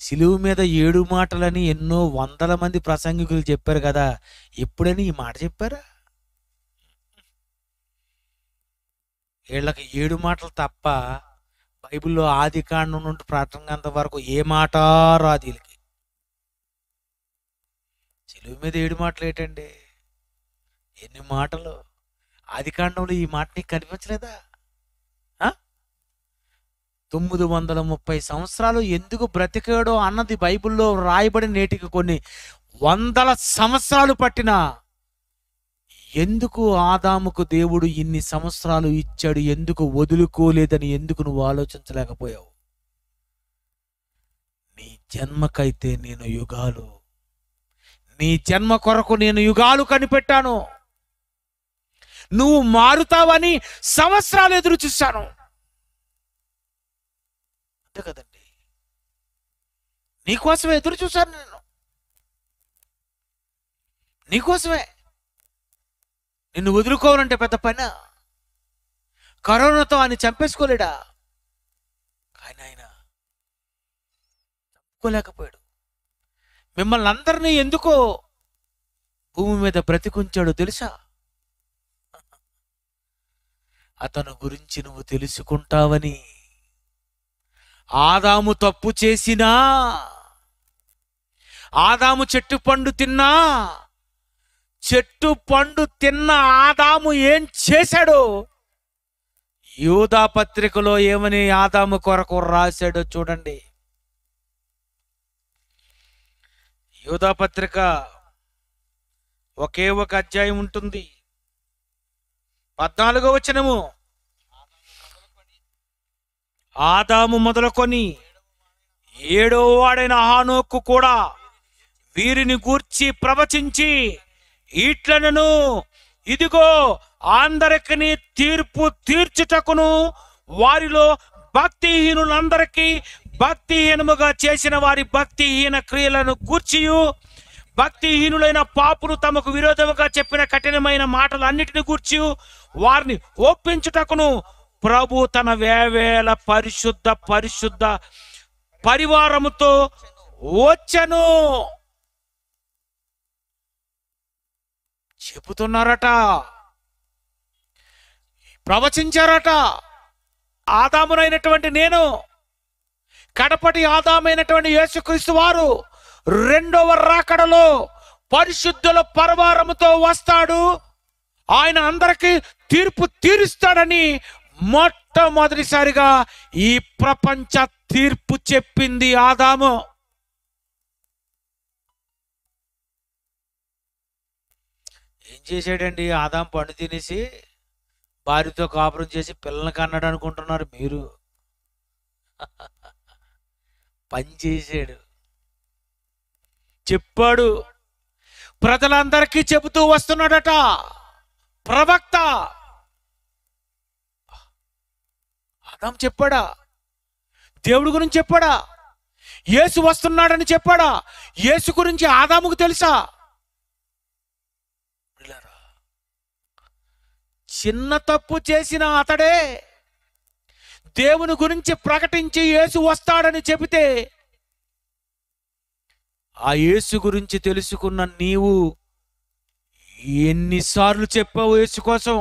సిలువ మీద 7 మాటలని ఎన్నో వందల మంది ప్రసంగికులు చెప్పారు కదా, ఎప్పుడైనా ఈ మాట చెప్పారా? వీళ్ళకి 7 మాటలు తప్ప బైబిల్లో ఆది కాండం నుండి ప్రకటన వరకు ఏ మాట రాదు వీళ్ళకి. సిలువ మీద 7 మాటలు ఏంటండి? ఎన్ని మాటలు? ఆది కాండంలో ఈ మాట నీకు కనిపించలేదా? 930 సంవత్సరాలు ఎందుకు బ్రతికాడో అన్నది బైబిల్లో రాయబడి నేటికి కొన్ని వందల సంవత్సరాలు పట్టినా ఎందుకు ఆదాముకు దేవుడు ఇన్ని సంవత్సరాలు ఇచ్చాడు, ఎందుకు వదులుకోలేదని ఎందుకు నువ్వు ఆలోచించలేకపోయావు? నీ జన్మకైతే నేను యుగాలు, నీ జన్మ కొరకు నేను యుగాలు కనిపెట్టాను. నువ్వు మారుతావని సంవత్సరాలు ఎదురు చూశాను. అంతే కదండి, నీకోసమే ఎదురు చూశాను నేను, నీకోసమే. నిన్ను వదులుకోవాలంటే పెద్ద పని. కరోనాతో ఆయన చంపేసుకోలేడా? కానీ ఆయన చంపుకోలేకపోయాడు. మిమ్మల్ని అందరినీ ఎందుకో భూమి మీద బ్రతికుంచాడో తెలుసా? అతను గురించి నువ్వు తెలుసుకుంటావని. ఆదాము తప్పు చేసినా, ఆదాము చెట్టు పండు తిన్నా, చెట్టు పండు తిన్న ఆదాము ఏం చేశాడు? యూదా పత్రికలో ఏమని ఆదాము కొరకు రాశాడో చూడండి. యూదా పత్రిక ఒకే ఒక అధ్యాయం ఉంటుంది, 14వ వచనము. ఆదాము మొదలుకొని 7వ వాడైన హానోకు కూడా వీరిని గూర్చి ప్రవచించి ఇట్లనను, ఇదిగో అందరికి తీర్పు తీర్చుటకును వారిలో భక్తిహీనులందరికీ భక్తిహీనముగా చేసిన వారి భక్తిహీన క్రియలను గూర్చియు, భక్తిహీనులైన పాపులు తమకు విరోధముగా చెప్పిన కఠినమైన మాటలన్నిటిని గూర్చి వారిని ఒప్పించుటకును ప్రభు తన వేవేల పరిశుద్ధ పరిశుద్ధ పరివారముతో వచ్చెను. చెబుతున్నారట, ప్రవచించారట. ఆదామునైనటువంటి నేను, కడపటి ఆదామైనటువంటి యేసుక్రీస్తు వారు 2వ రాకడలో పరిశుద్ధుల పరివారముతో వస్తాడు, ఆయన అందరికీ తీర్పు తీరుస్తాడని మొట్టమొదటిసారిగా ఈ ప్రపంచ తీర్పు చెప్పింది ఆదాము. ఏం చేశాడండి? ఆదాం పండు తినేసి భార్యతో కాపురం చేసి పిల్లల్ని కన్నాడు అనుకుంటున్నారు మీరు. పని చేశాడు, చెప్పాడు, ప్రజలందరికీ చెబుతూ వస్తున్నాడట. ప్రవక్త ఆదాం చెప్పాడా? దేవుడి గురించి చెప్పాడా? యేసు వస్తున్నాడని చెప్పాడా? యేసు గురించి ఆదాముకు తెలుసా? చిన్న తప్పు చేసిన అతడే దేవుని గురించి ప్రకటించి యేసు వస్తాడని చెబితే ఆ యేసు గురించి తెలుసుకున్న నీవు ఎన్నిసార్లు చెప్పావు యేసు కోసం?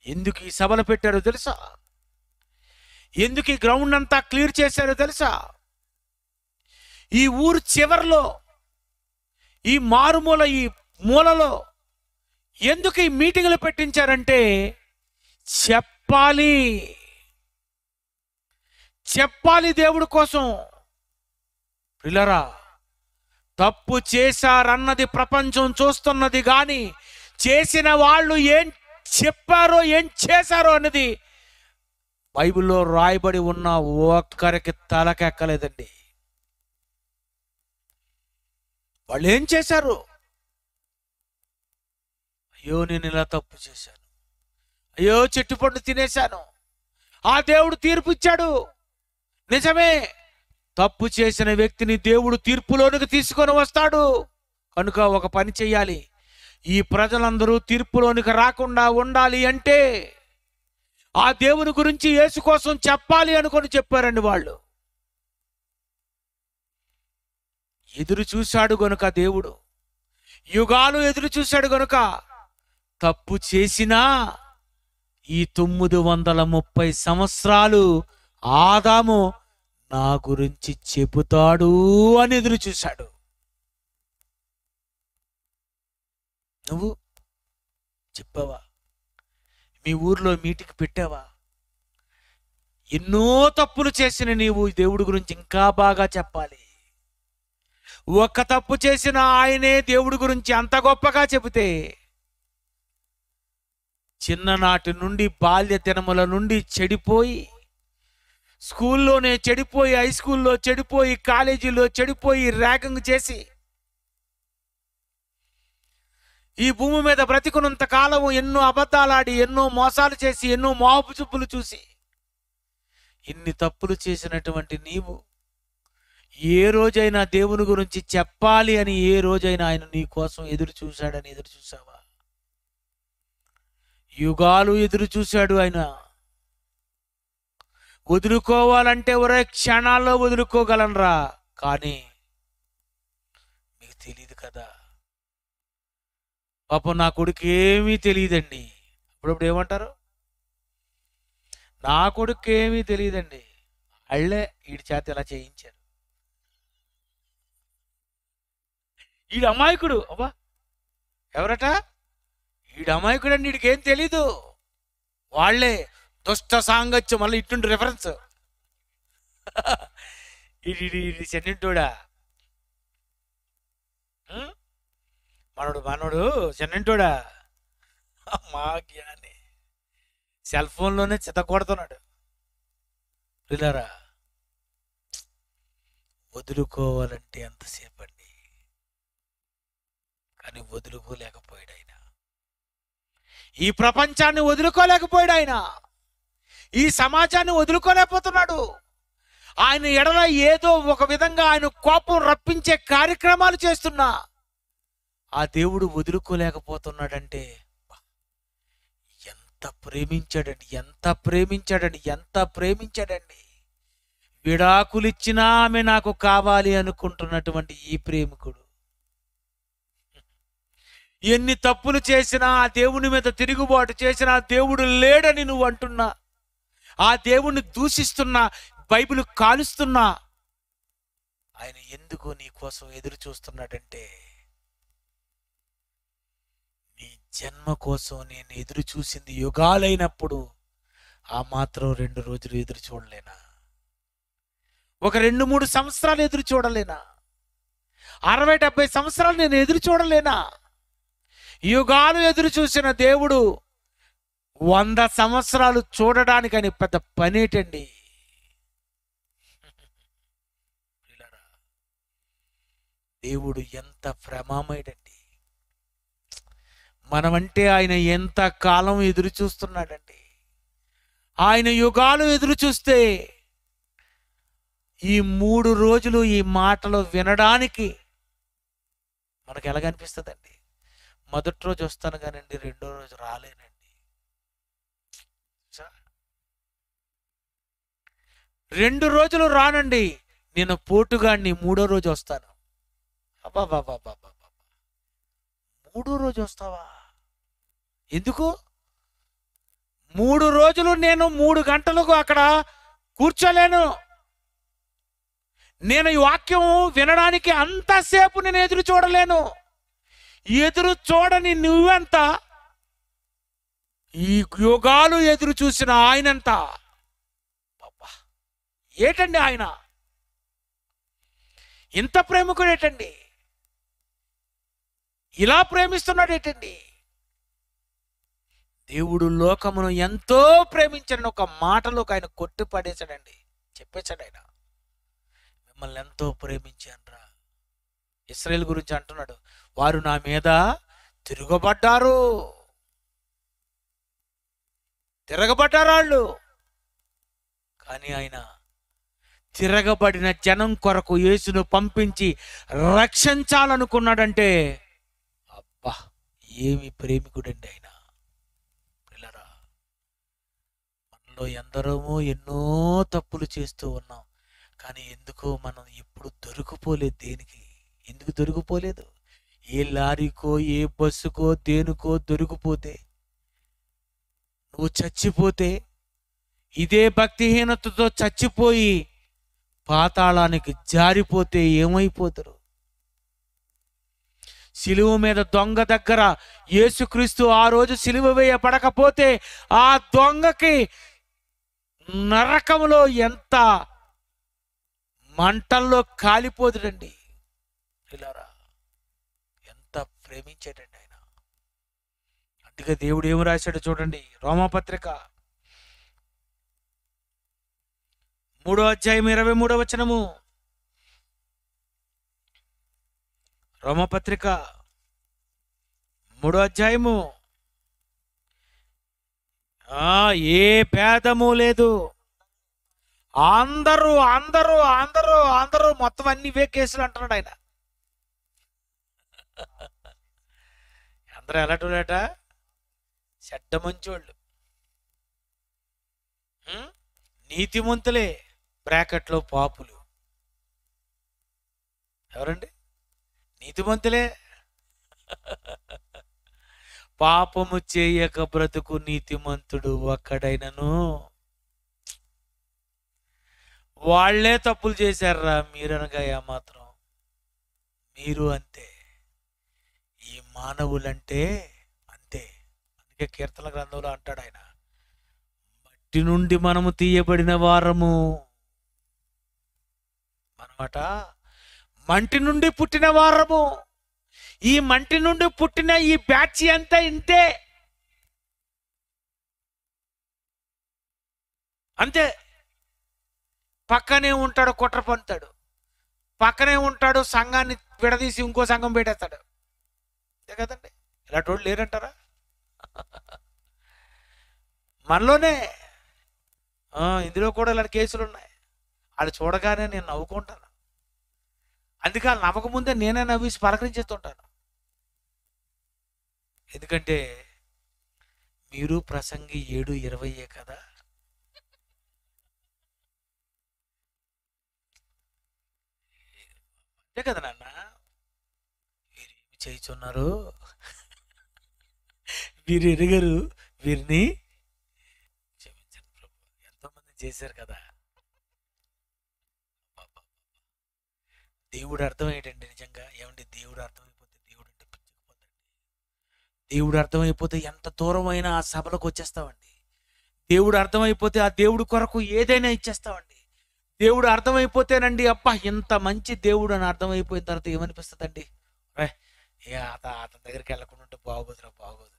ఎందుకు ఈ సభలు పెట్టారో తెలుసా? ఎందుకు ఈ గ్రౌండ్ అంతా క్లియర్ చేశారో తెలుసా? ఈ ఊరు చివర్లో, ఈ మారుమూల, ఈ మూలలో ఎందుకు ఈ మీటింగులు పెట్టించారంటే చెప్పాలి, చెప్పాలి దేవుడి కోసం. ప్రియులారా, తప్పు చేశారన్నది ప్రపంచం చూస్తున్నది, కానీ చేసిన వాళ్ళు ఏం చెప్పారో ఏం చేశారో అన్నది బైబిల్లో రాయబడి ఉన్న ఒక్కరికి తలకెక్కలేదండి. వాళ్ళు ఏం చేశారు? అయ్యో నేను ఇలా తప్పు చేశాను, అయ్యో చెట్టు పండు తినేశాను, ఆ దేవుడు తీర్పు ఇచ్చాడు. నిజమే, తప్పు చేసిన వ్యక్తిని దేవుడు తీర్పులోనికి తీసుకొని వస్తాడు. కనుక ఒక పని చెయ్యాలి, ఈ ప్రజలందరూ తీర్పులోనికి రాకుండా ఉండాలి అంటే ఆ దేవుని గురించి యేసు కోసం చెప్పాలి అనుకొని చెప్పారండి. వాళ్ళు ఎదురు చూశాడు గనుక, దేవుడు యుగాలు ఎదురు చూశాడు గనుక, తప్పు చేసినా ఈ 930 సంవత్సరాలు ఆదాము నా గురించి చెబుతాడు అని ఎదురు చూశాడు. నువ్వు చెప్పావా? మీ ఊర్లో మీటింగ్ పెట్టావా? ఎన్నో తప్పులు చేసిన నీవు దేవుడి గురించి ఇంకా బాగా చెప్పాలి. ఒక్క తప్పు చేసిన ఆయనే దేవుడి గురించి అంత గొప్పగా చెబితే, చిన్ననాటి నుండి బాల్య దినముల నుండి చెడిపోయి, స్కూల్లోనే చెడిపోయి, హై స్కూల్లో చెడిపోయి, కాలేజీలో చెడిపోయి, ర్యాగింగ్ చేసి ఈ భూమి మీద బ్రతికున్నంత కాలం ఎన్నో అబద్ధాలాడి, ఎన్నో మోసాలు చేసి, ఎన్నో మోహపు చూపులు చూసి, ఇన్ని తప్పులు చేసినటువంటి నీవు ఏ రోజైనా దేవుని గురించి చెప్పాలి అని ఏ రోజైనా ఆయన నీ కోసం ఎదురు చూశాడని ఎదురు చూసావా? యుగాలు ఎదురు చూశాడు ఆయన. వదులుకోవాలంటే ఒరే క్షణాల్లో వదులుకోగలనరా, కానీ మీకు తెలియదు కదా. పాపం నా కొడుకు ఏమీ తెలియదండి. అప్పుడప్పుడు ఏమంటారు? నా కొడుకు ఏమీ తెలియదండి, అళ్ళే వీడి చేత ఇలా చేయించారు, వీడు అమాయకుడు. అబ్బా ఎవరట? వీడు అమాయకుడు అండి, వీడికి ఏం తెలీదు. వాళ్ళే దుష్ట సాంగత్యం. మళ్ళీ ఇట్టుండి రెఫరెన్స్, ఇది చెన్నింటోడా, మనోడు చెన్నింటోడా, మా జ్ఞాని సెల్ ఫోన్లోనే చిత్త కొడుతున్నాడు. పిల్లరా, వదులుకోవాలంటే ఎంతసేపు అండి, కానీ వదులుకోలేకపోయాడు ఆయన. ఈ ప్రపంచాన్ని వదులుకోలేకపోయాడు ఆయన. ఈ సమాజాన్ని వదులుకోలేకపోతున్నాడు. ఆయన ఎడల ఏదో ఒక విధంగా ఆయన కోపం రప్పించే కార్యక్రమాలు చేస్తున్నా ఆ దేవుడు వదులుకోలేకపోతున్నాడంటే ఎంత ప్రేమించాడండి, ఎంత ప్రేమించాడండి, ఎంత ప్రేమించాడండి. విడాకులిచ్చినా ఆమె నాకు కావాలి అనుకుంటున్నటువంటి ఈ ప్రేమికుడు ఎన్ని తప్పులు చేసినా, ఆ దేవుని మీద తిరుగుబాటు చేసినా, దేవుడు లేడని నువ్వు అంటున్నా, ఆ దేవుణ్ణి దూషిస్తున్నా, బైబిల్ కాలుస్తున్నా, ఆయన ఎందుకు నీ కోసం ఎదురు చూస్తున్నాడంటే, నీ జన్మ కోసం నేను ఎదురు చూసింది యుగాలైనప్పుడు ఆ మాత్రం 2 రోజులు ఎదురు చూడలేనా? ఒక 2-3 సంవత్సరాలు ఎదురు చూడలేనా? 60-70 సంవత్సరాలు నేను ఎదురు చూడలేనా? యుగాలు ఎదురు చూసిన దేవుడు 100 సంవత్సరాలు చూడడానికని పెద్ద పనేటండి. దేవుడు ఎంత ప్రేమమయుడండి. మనమంటే ఆయన ఎంత కాలం ఎదురు చూస్తున్నాడండి. ఆయన యుగాలు ఎదురు చూస్తే ఈ 3 రోజులు ఈ మాటలు వినడానికి మనకు ఎలాగనిపిస్తుందండి? మొదటి రోజు వస్తాను కానండి, 2వ రోజు రాలేనండి. 2 రోజులు రానండి, నేను పోటుగాడిని, 3వ రోజు వస్తాను. అబ్బాబాబాబాబా, 3వ రోజు వస్తావా? ఎందుకు? 3 రోజులు నేను 3 గంటలకు అక్కడ కూర్చోలేను. నేను ఈ వాక్యం వినడానికి అంతసేపు నేను ఎదురు చూడలేను. ఎదురు చూడని నువ్వెంత, ఈ యుగాలు ఎదురు చూసిన ఆయనంత. ఏటండి ఆయన ఇంత ప్రేమికుడు ఏటండి? ఇలా ప్రేమిస్తున్నాడు ఏటండి? దేవుడు లోకమును ఎంతో ప్రేమించని ఒక మాటలోకి ఆయన కొట్టి పడేశాడండి. చెప్పేశాడు ఆయన, మిమ్మల్ని ఎంతో ప్రేమించానురా. ఇశ్రాయేలు గురించి అంటున్నాడు, వారు నా మీద తిరగబడ్డారు వాళ్ళు. కానీ ఆయన తిరగబడిన జనం కొరకు యేసును పంపించి రక్షించాలనుకున్నాడంటే, అబ్బా ఏమి ప్రేమికుడండి ఆయన. పిల్లరా, మనలో ఎందరమో ఎన్నో తప్పులు చేస్తూ ఉన్నాం. కానీ ఎందుకో మనం ఎప్పుడు దొరికిపోలేదు. దేనికి ఎందుకు దొరికిపోలేదు? ఏ లారీకో ఏ బస్సుకో దేనికో దొరికిపోతే, నువ్వు చచ్చిపోతే, ఇదే భక్తిహీనతతో చచ్చిపోయి పాతాళానికి జారిపోతే ఏమైపోతారు? సిలువ మీద దొంగ దగ్గర యేసుక్రీస్తు ఆ రోజు సిలువ వేయబడకపోతే ఆ దొంగకి నరకంలో ఎంత మంటల్లో కాలిపోతుడండి. పిల్లరా, ఎంత ప్రేమించాడండి ఆయన. అందుకే దేవుడు ఏమి రాశాడు చూడండి, రోమాపత్రిక 3వ అధ్యాయం 23వ వచనము. రోమపత్రిక 3వ అధ్యాయము. ఏ భేదము లేదు, అందరూ అందరూ అందరూ అందరూ మొత్తం అన్ని ఇవే కేసులు అంటున్నాడు ఆయన. అందరూ ఎలాంటి చెడ్డ మంచోళ్ళు, నీతిమంతులే, బ్రాకెట్లో పాపులు. ఎవరండి? నీతిమంతులే. పాపము చేయక బ్రతుకు నీతిమంతుడు ఒక్కడైనను. వాళ్లే తప్పులు చేశారా, మీరనగా ఏమాత్రం? మీరు అంతే. ఈ మానవులంటే అంతే. అందుకే కీర్తన గ్రంథంలో అంటాడు ఆయన, మట్టి నుండి మనము తీయబడిన వారము. మనమాట మంటి నుండి పుట్టిన వారము. ఈ మంటి నుండి పుట్టిన ఈ బ్యాచ్ అంతా ఇంతే, అంతే. పక్కనే ఉంటాడు, కుట్ర పంతాడు. పక్కనే ఉంటాడు, సంఘాన్ని విడదీసి ఇంకో సంఘం పెట్టేస్తాడు. అంతే కదండి. ఇలాంటి వాళ్ళు లేరంటారా? మనలోనే ఇందులో కూడా ఇలాంటి కేసులు ఉన్నాయి. వాళ్ళు చూడగానే నేను నవ్వుకుంటాను. అందుకే వాళ్ళు నవ్వకముందే నేనే నవ్వేసి పలకరించేస్తుంటాను. ఎందుకంటే మీరు ప్రసంగి 7:20 కదా. అంతే కదా నాన్న. వీరేమి చేయుచున్నారు, వీరు ఎరుగరు, వీరిని క్షమించండి ప్రభు. ఎంతోమంది చేశారు కదా. దేవుడు అర్థం ఏంటండి నిజంగా? ఏమండి, దేవుడు అర్థమైపోతే దేవుడు అంటే పిచ్చుకుపోతాడు. దేవుడు అర్థమైపోతే ఎంత దూరమైనా ఆ సభలకు వచ్చేస్తామండి. దేవుడు అర్థమైపోతే ఆ దేవుడు కొరకు ఏదైనా ఇచ్చేస్తామండి. దేవుడు అర్థమైపోతేనండి, అబ్బా ఇంత మంచి దేవుడు అని అర్థమైపోయిన తర్వాత ఏమనిపిస్తుందండి? అతని దగ్గరికి వెళ్ళకుండా ఉంటే బాగోదురా, బాగోదు.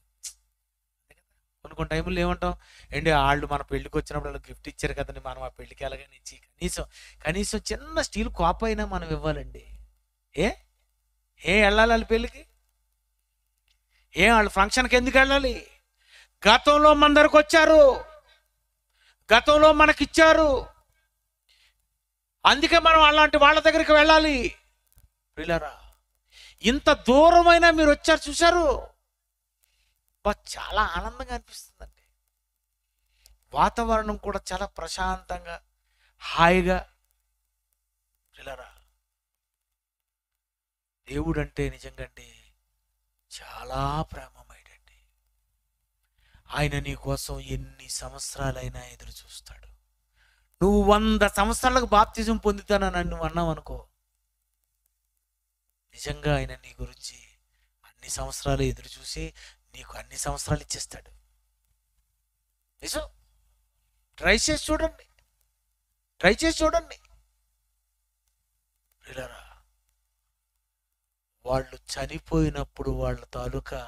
కొన్ని టైంలో ఏమంటాం ఏంటి, వాళ్ళు మన పెళ్ళికి వచ్చినప్పుడు వాళ్ళు గిఫ్ట్ ఇచ్చారు కదండి, మనం ఆ పెళ్ళికి వెళ్ళగానే ఇచ్చి కనీసం చిన్న స్టీల్ కాప్ అయినా మనం ఇవ్వాలండి. వెళ్ళాలి వాళ్ళ పెళ్ళికి? వాళ్ళ ఫంక్షన్కి ఎందుకు వెళ్ళాలి? గతంలో మన దగ్గరకు వచ్చారు, గతంలో మనకిచ్చారు, అందుకే మనం అలాంటి వాళ్ళ దగ్గరికి వెళ్ళాలి. పిల్లరా, ఇంత దూరమైనా మీరు వచ్చారు, చూశారు, చాలా ఆనందంగా అనిపిస్తుందండి. వాతావరణం కూడా చాలా ప్రశాంతంగా హాయిగా పిల్లరా, దేవుడు అంటే నిజంగండి చాలా ప్రేమమయుడండి. ఆయన నీ కోసం ఎన్ని సంవత్సరాలైనా ఎదురు చూస్తాడు. నువ్వు 100 సంవత్సరాలకు బాప్తిజం పొందుతానని నువ్వు అన్నావు అనుకో, నిజంగా ఆయన నీ గురించి అన్ని సంవత్సరాలు ఎదురు చూసి నీకు అన్ని సంవత్సరాలు ఇచ్చేస్తాడు. నిజం. ట్రై చేసి చూడండి, ట్రై చేసి చూడండి. పిల్లరా, వాళ్ళు చనిపోయినప్పుడు వాళ్ళ తాలూకా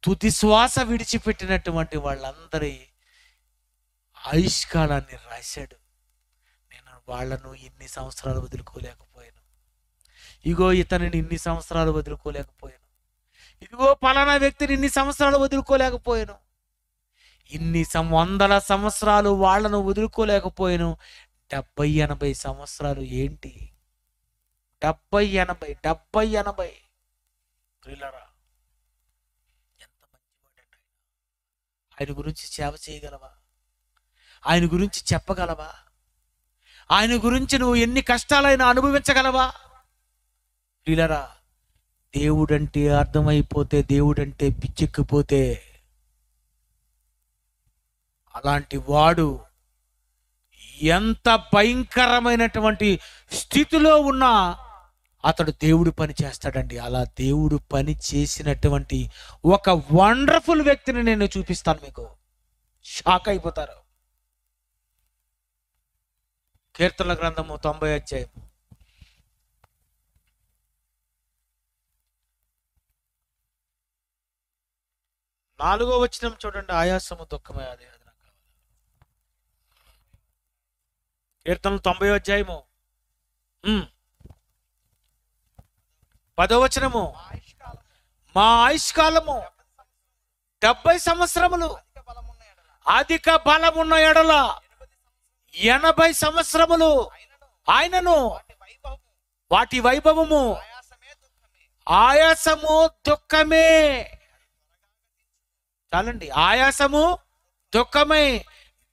తుది శ్వాస విడిచిపెట్టినటువంటి వాళ్ళందరి ఆయుష్కాలాన్ని రాశాడు. నేను వాళ్ళను ఇన్ని సంవత్సరాలు వదులుకోలేకపోయాను, ఇగో ఇతనిని ఇన్ని సంవత్సరాలు వదులుకోలేకపోయాను, ఇదిగో పలానా వ్యక్తిని ఇన్ని సంవత్సరాలు వదులుకోలేకపోయాను, ఇన్ని వందల సంవత్సరాలు వాళ్ళను వదులుకోలేకపోయాను. 70-80 సంవత్సరాలు ఏంటి? 70-80 ప్రియులారా, ఎంత మంచివాడండి. ఆయన గురించి సేవ చేయగలవా? ఆయన గురించి చెప్పగలవా? ఆయన గురించి నువ్వు ఎన్ని కష్టాలైనా అనుభవించగలవా? ప్రియులారా, దేవుడంటే అర్థమైపోతే, దేవుడంటే పిచ్చెక్కిపోతే, అలాంటి వాడు ఎంత భయంకరమైనటువంటి స్థితిలో ఉన్నా అతడు దేవుడు పని చేస్తాడండి. అలా దేవుడు పని చేసినటువంటి ఒక వండర్ఫుల్ వ్యక్తిని నేను చూపిస్తాను మీకు, షాక్ అయిపోతారు. కీర్తనల గ్రంథము 90 అధ్యాయం 4వ వచనం చూడండి. ఆయాసము దుఃఖమే అది నాకు కావాలి. కీర్తనలు 90 అధ్యాయము 10వ వచనము, మా ఆయుష్కాలము 70 సంవత్సరములు, అధిక బలమున్న ఎడల 80 సంవత్సరములు, ఆయనను వాటి వైభవము ఆయాసము దుఃఖమే. చాలండి, ఆయాసము దుఃఖమే.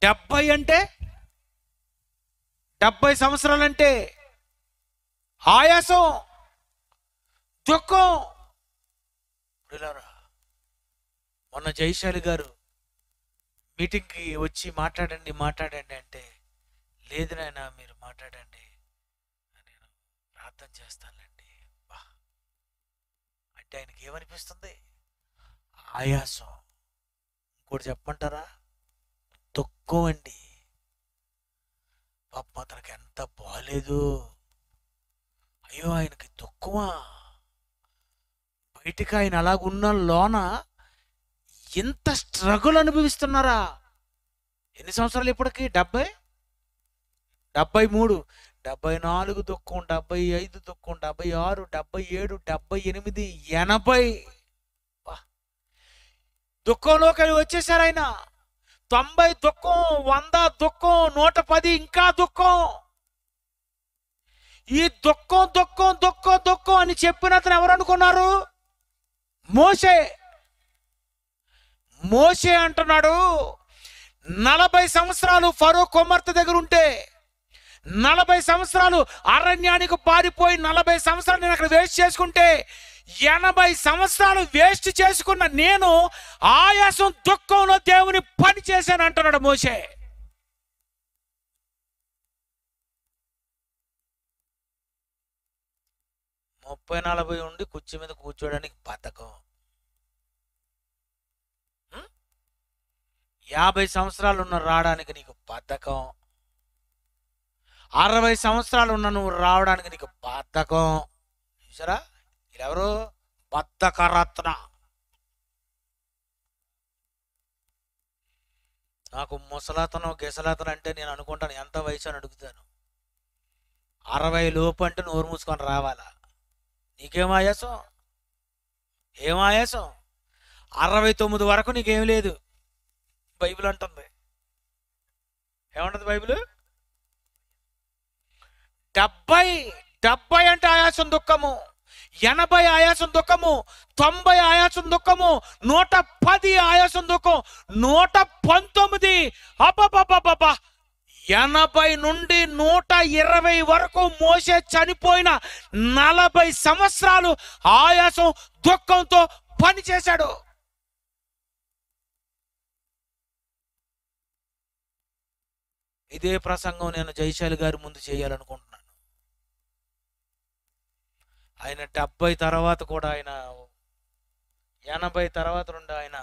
70 అంటే 70 సంవత్సరాలు అంటే ఆయాసం, దుఃఖం. మొన్న జయశాలి గారు మీటింగ్కి వచ్చి మాట్లాడండి అంటే, లేదు నాయన మీరు మాట్లాడండి, నేను ప్రార్థన చేస్తానులేండి. అంటే ఆయనకి ఏమనిపిస్తుంది? ఆయాసం. ఇంకోటి చెప్పమంటారా? దుఃఖం అండి. పాప అతనికి ఎంత బాగాలేదు, అయ్యో ఆయనకి దుఃఖమా? బయటికి ఆయన అలాగున్న లోన ఎంత స్ట్రగుల్ అనుభవిస్తున్నారా? ఎన్ని సంవత్సరాలు ఇప్పటికి? 70, 73, 74 దుఃఖం, 75 దుఃఖం, 76, 77, 78, 80 దుఃఖంలోకి వచ్చేసారు ఆయన. 90 దుఃఖం, 100 దుఃఖం, 110 ఇంకా దుఃఖం. ఈ దుఃఖం దుఃఖం దుఃఖం దుఃఖం అని చెప్పిన అతను ఎవరు అనుకున్నారు? మోషే. మోషే అంటున్నాడు, 40 సంవత్సరాలు ఫరో కుమార్తె దగ్గర ఉంటే, 40 సంవత్సరాలు అరణ్యానికి పారిపోయి 40 సంవత్సరాలు నేను అక్కడ వేస్ట్ చేసుకుంటే, 80 సంవత్సరాలు వేస్ట్ చేసుకున్న నేను ఆయాసం దుఃఖంలో దేవుని పని చేశాను అంటున్నాడు మోషే. ముప్పై 40 ఉండి కుర్చీ మీద కూర్చోడానికి బద్ధకం. 50 సంవత్సరాలు ఉన్న రావడానికి నీకు బద్ధకం. 60 సంవత్సరాలు ఉన్న నువ్వు రావడానికి నీకు బద్ధకం. చూసారా, ఎవరు? బద్ధకరత్న. నాకు ముసలాతనం గెసలాతనం అంటే నేను అనుకుంటాను ఎంత వయసు అని అడుగుతాను. 60 లోపు అంటే నోరు మూసుకొని రావాలా? నీకేం ఆయాసం? ఏం ఆయాసం? 69 వరకు నీకేం లేదు. బైబిల్ అంటుంది. ఏమంటుంది బైబిల్? 70 అంటే ఆయాసం దుఃఖము, 80 ఆయాసం దుఃఖము, 90 ఆయాసం దుఃఖము, 110 ఆయాసం దుఃఖం, 119 అబ్బబ్బబ్బబ్బా 80 నుండి 120 వరకు మోషే చనిపోయిన 40 సంవత్సరాలు ఆయాసం దుఃఖంతో పనిచేశాడు. ఇదే ప్రసంగం నేను జయశాలి గారి ముందు చేయాలనుకుంటున్నాను. ఆయన 70 తర్వాత కూడా, ఆయన 80 తర్వాత నుండి ఆయన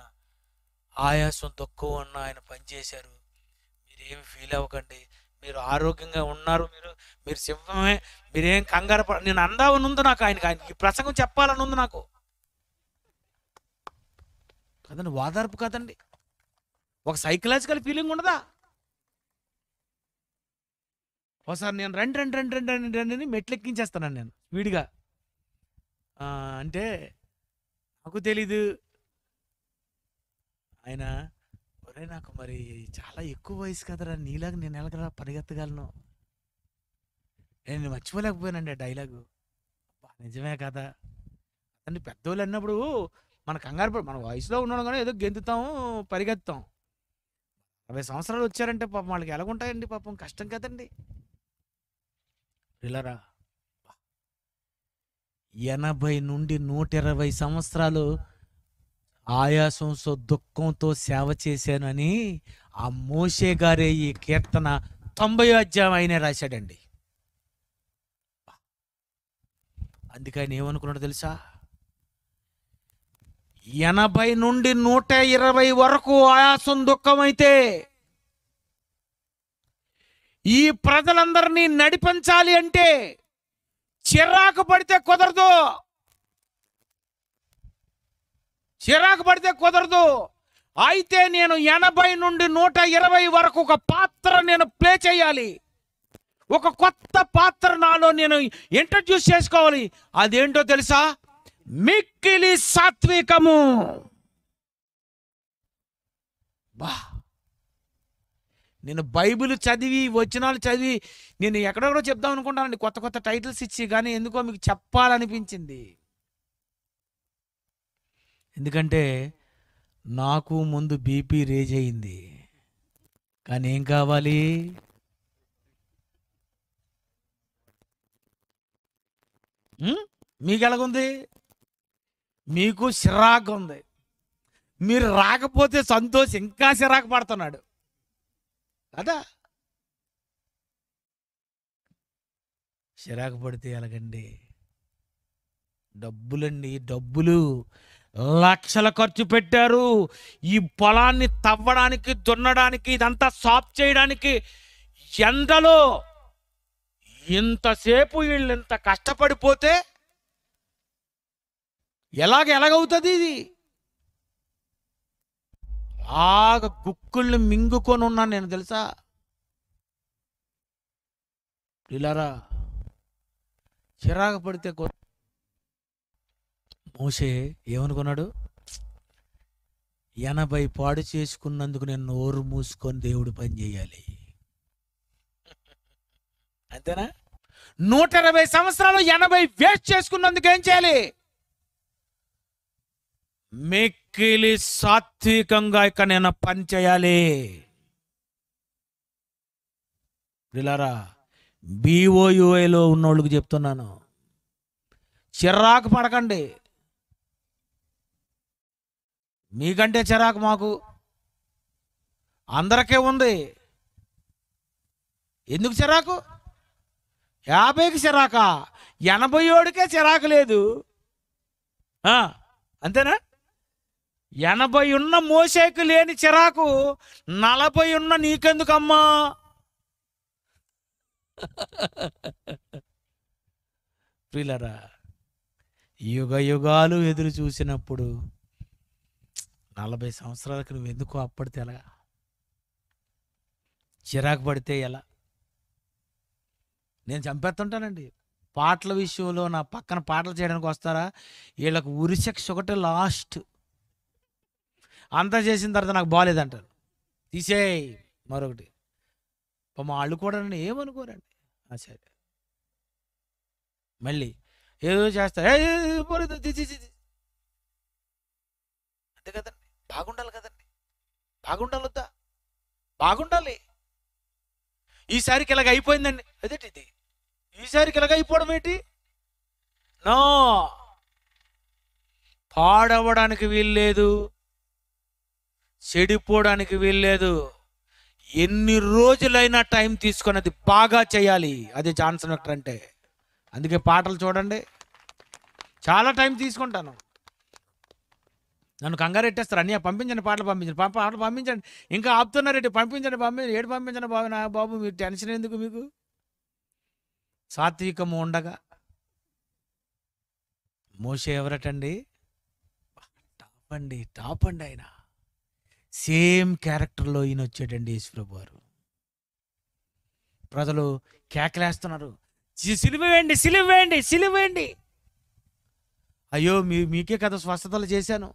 ఆయాసం తక్కువ ఉన్న ఆయన పనిచేశారు. మీరేమి ఫీల్ అవ్వకండి, మీరు ఆరోగ్యంగా ఉన్నారు, మీరు సింహమే, మీరేం కంగారు నేను అందామని ఉంది నాకు, ఆయనకి ఈ ప్రసంగం చెప్పాలని ఉంది నాకు కదండి. వాదార్పు కదండి, ఒక సైకలాజికల్ ఫీలింగ్ ఉండదా? ఒకసారి నేను రండి రండి రండి రండి రండి రండి అని మెట్లు ఎక్కించేస్తాను నేను స్పీడ్గా. అంటే నాకు తెలీదు, ఆయన ఒరే నాకు మరి చాలా ఎక్కువ వయసు కదరా, నీలాగా నేను ఎలాగరా పరిగెత్తగలను, నేను మర్చిపోలేకపోయానండి ఆ డైలాగు. నిజమే కదా అంటే పెద్దోళ్ళు అన్నప్పుడు మన కంగారు మన వయసులో ఉన్నాడు కానీ ఏదో గెంతుతాము పరిగెత్తాం. 60 సంవత్సరాలు వచ్చారంటే పాపం వాళ్ళకి ఎలాగుంటాయండి, పాపం కష్టం కదండి. పిల్లరా 80 నుండి 120 సంవత్సరాలు ఆయాసంతో దుఃఖంతో సేవ చేశానని ఆ మోషే గారే ఈ కీర్తన 90వ అధ్యాయం అయినా రాశాడండి. అందుకని ఏమనుకున్నాడు తెలుసా, 80 నుండి 120 వరకు ఆయాసం దుఃఖం అయితే ఈ ప్రజలందరినీ నడిపించాలి అంటే చిరాకు పడితే కుదరదు, చిరాకు పడితే కుదరదు. అయితే నేను 80 నుండి 120 వరకు ఒక పాత్ర నేను ప్లే చేయాలి, ఒక కొత్త పాత్ర నాలో నేను ఇంట్రడ్యూస్ చేసుకోవాలి. అదేంటో తెలుసా, మిక్కిలి సాత్వికము. బా, నేను బైబిల్ చదివి వచనాలు చదివి నేను ఎక్కడెక్కడో చెప్దాం అనుకుంటానండి, కొత్త కొత్త టైటిల్స్ ఇచ్చి, కానీ ఎందుకో మీకు చెప్పాలనిపించింది. ఎందుకంటే నాకు ముందు బీపీ రేజ్ అయింది, కానీ ఏం కావాలి, మీకు ఎలాగుంది, మీకు చిరాకు ఉంది. మీరు రాకపోతే సంతోష్ ఇంకా చిరాకు పడుతున్నాడు కదా. చిరాకు పడితే ఎలాగండి, డబ్బులండి, డబ్బులు లక్షల ఖర్చు పెట్టారు ఈ పొలాన్ని తవ్వడానికి, దున్నడానికి, ఇదంతా సాఫ్ చేయడానికి. ఎండలో ఇంతసేపు వీళ్ళు ఇంత కష్టపడిపోతే ఎలాగవుతుంది ఇది? బాగా గుక్కుల్ని మింగుకొని ఉన్నాను నేను తెలుసా. ఇలారా చిరాకు పడితే మోషే ఏమనుకున్నాడు, 80 పాడు చేసుకున్నందుకు నేను నోరు మూసుకొని దేవుడు పని చేయాలి, అంతేనా? 120 సంవత్సరాలు 80 వేస్ట్ చేసుకున్నందుకు ఏం చేయాలి, మిక్కిలి సాత్వికంగా ఇక నేను పని చేయాలి. పిల్లరా, BOUAలో ఉన్నోళ్ళకి చెప్తున్నాను, చిరాకు పడకండి. మీకంటే చిరాకు మాకు అందరికీ ఉంది. ఎందుకు చిరాకు? 50కి చిరాకా? 87కే చిరాకు లేదు, అంతేనా? 80 ఉన్న మోషేకు లేని చిరాకు 40 ఉన్న నీకెందుకమ్మా? ప్రియులరా, యుగ యుగాలు ఎదురు చూసినప్పుడు 40 సంవత్సరాలకు నువ్వు ఎందుకు అప్పడితే ఎలా, చిరాకు పడితే ఎలా? నేను చంపేస్తుంటానండి పాటల విషయంలో. నా పక్కన పాటలు చేయడానికి వస్తారా, వీళ్ళకు ఉరిశిక్ష ఒకటే లాస్ట్. అంతా చేసిన తర్వాత నాకు బాగాలేదంటారు, తీసేయి మరొకటి. మా వాళ్ళు కూడా నన్ను ఏమనుకోరండి. సరే మళ్ళీ ఏదో చేస్తారు, అంతే కదండి. బాగుండాలి కదండి, బాగుండాలి వద్దా? బాగుండాలి. ఈసారికి ఇలాగ అయిపోయిందండి. అదేంటి ఇది, ఈసారికి ఇలాగ అయిపోవడం ఏంటి? నో, పాడవడానికి వీల్లేదు, చెడిపోవడానికి వీల్లేదు. ఎన్ని రోజులైనా టైం తీసుకొని అది బాగా చేయాలి. అది జాన్సన్ విక్టర్ అంటే. అందుకే పాటలు చూడండి, చాలా టైం తీసుకుంటాను. నన్ను కంగారు పెట్టేస్తారు, అన్నయ్య పంపించండి, పాటలు పంపించండి, పాటలు పంపించండి, ఇంకా ఆపుతున్నారేంటి, పంపించండి, ఏడు పంపించండి బాబు. నా బాబు మీరు టెన్షన్ ఎందుకు మీకు? సాత్వికము ఉండగా మోషే ఎవరటండి? టాప్ అండి ఆయన. సేమ్ క్యారెక్టర్లో ఈయన వచ్చాడండి యేసుప్రభు వారు. ప్రజలు కేకలేస్తున్నారు, సిలువేయండి, సిలువేయండి, సిలువేయండి. అయ్యో మీకే కదా స్వస్థతలు చేశాను,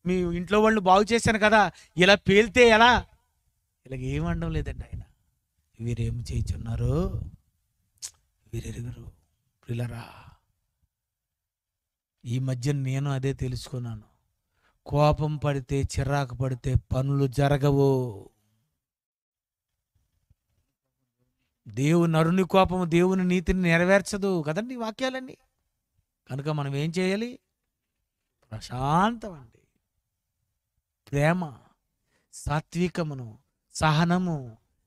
మీ ఇంట్లో వాళ్ళు బాగు చేశాను కదా, ఇలా పేలితే ఎలా? ఇలాగ ఏమండం లేదండి ఆయన. వీరేం చేయుచున్నారు వీరెరుగురు. పిల్లరా, ఈ మధ్య నేను అదే తెలుసుకున్నాను. కోపం పడితే, చిరాకు పడితే పనులు జరగవు. నరుని కోపము దేవుని నీతిని నెరవేర్చదు కదండి వాక్యాలన్నీ. కనుక మనం ఏం చేయాలి? ప్రశాంతం అండి, ప్రేమ, సాత్వికమును, సహనము,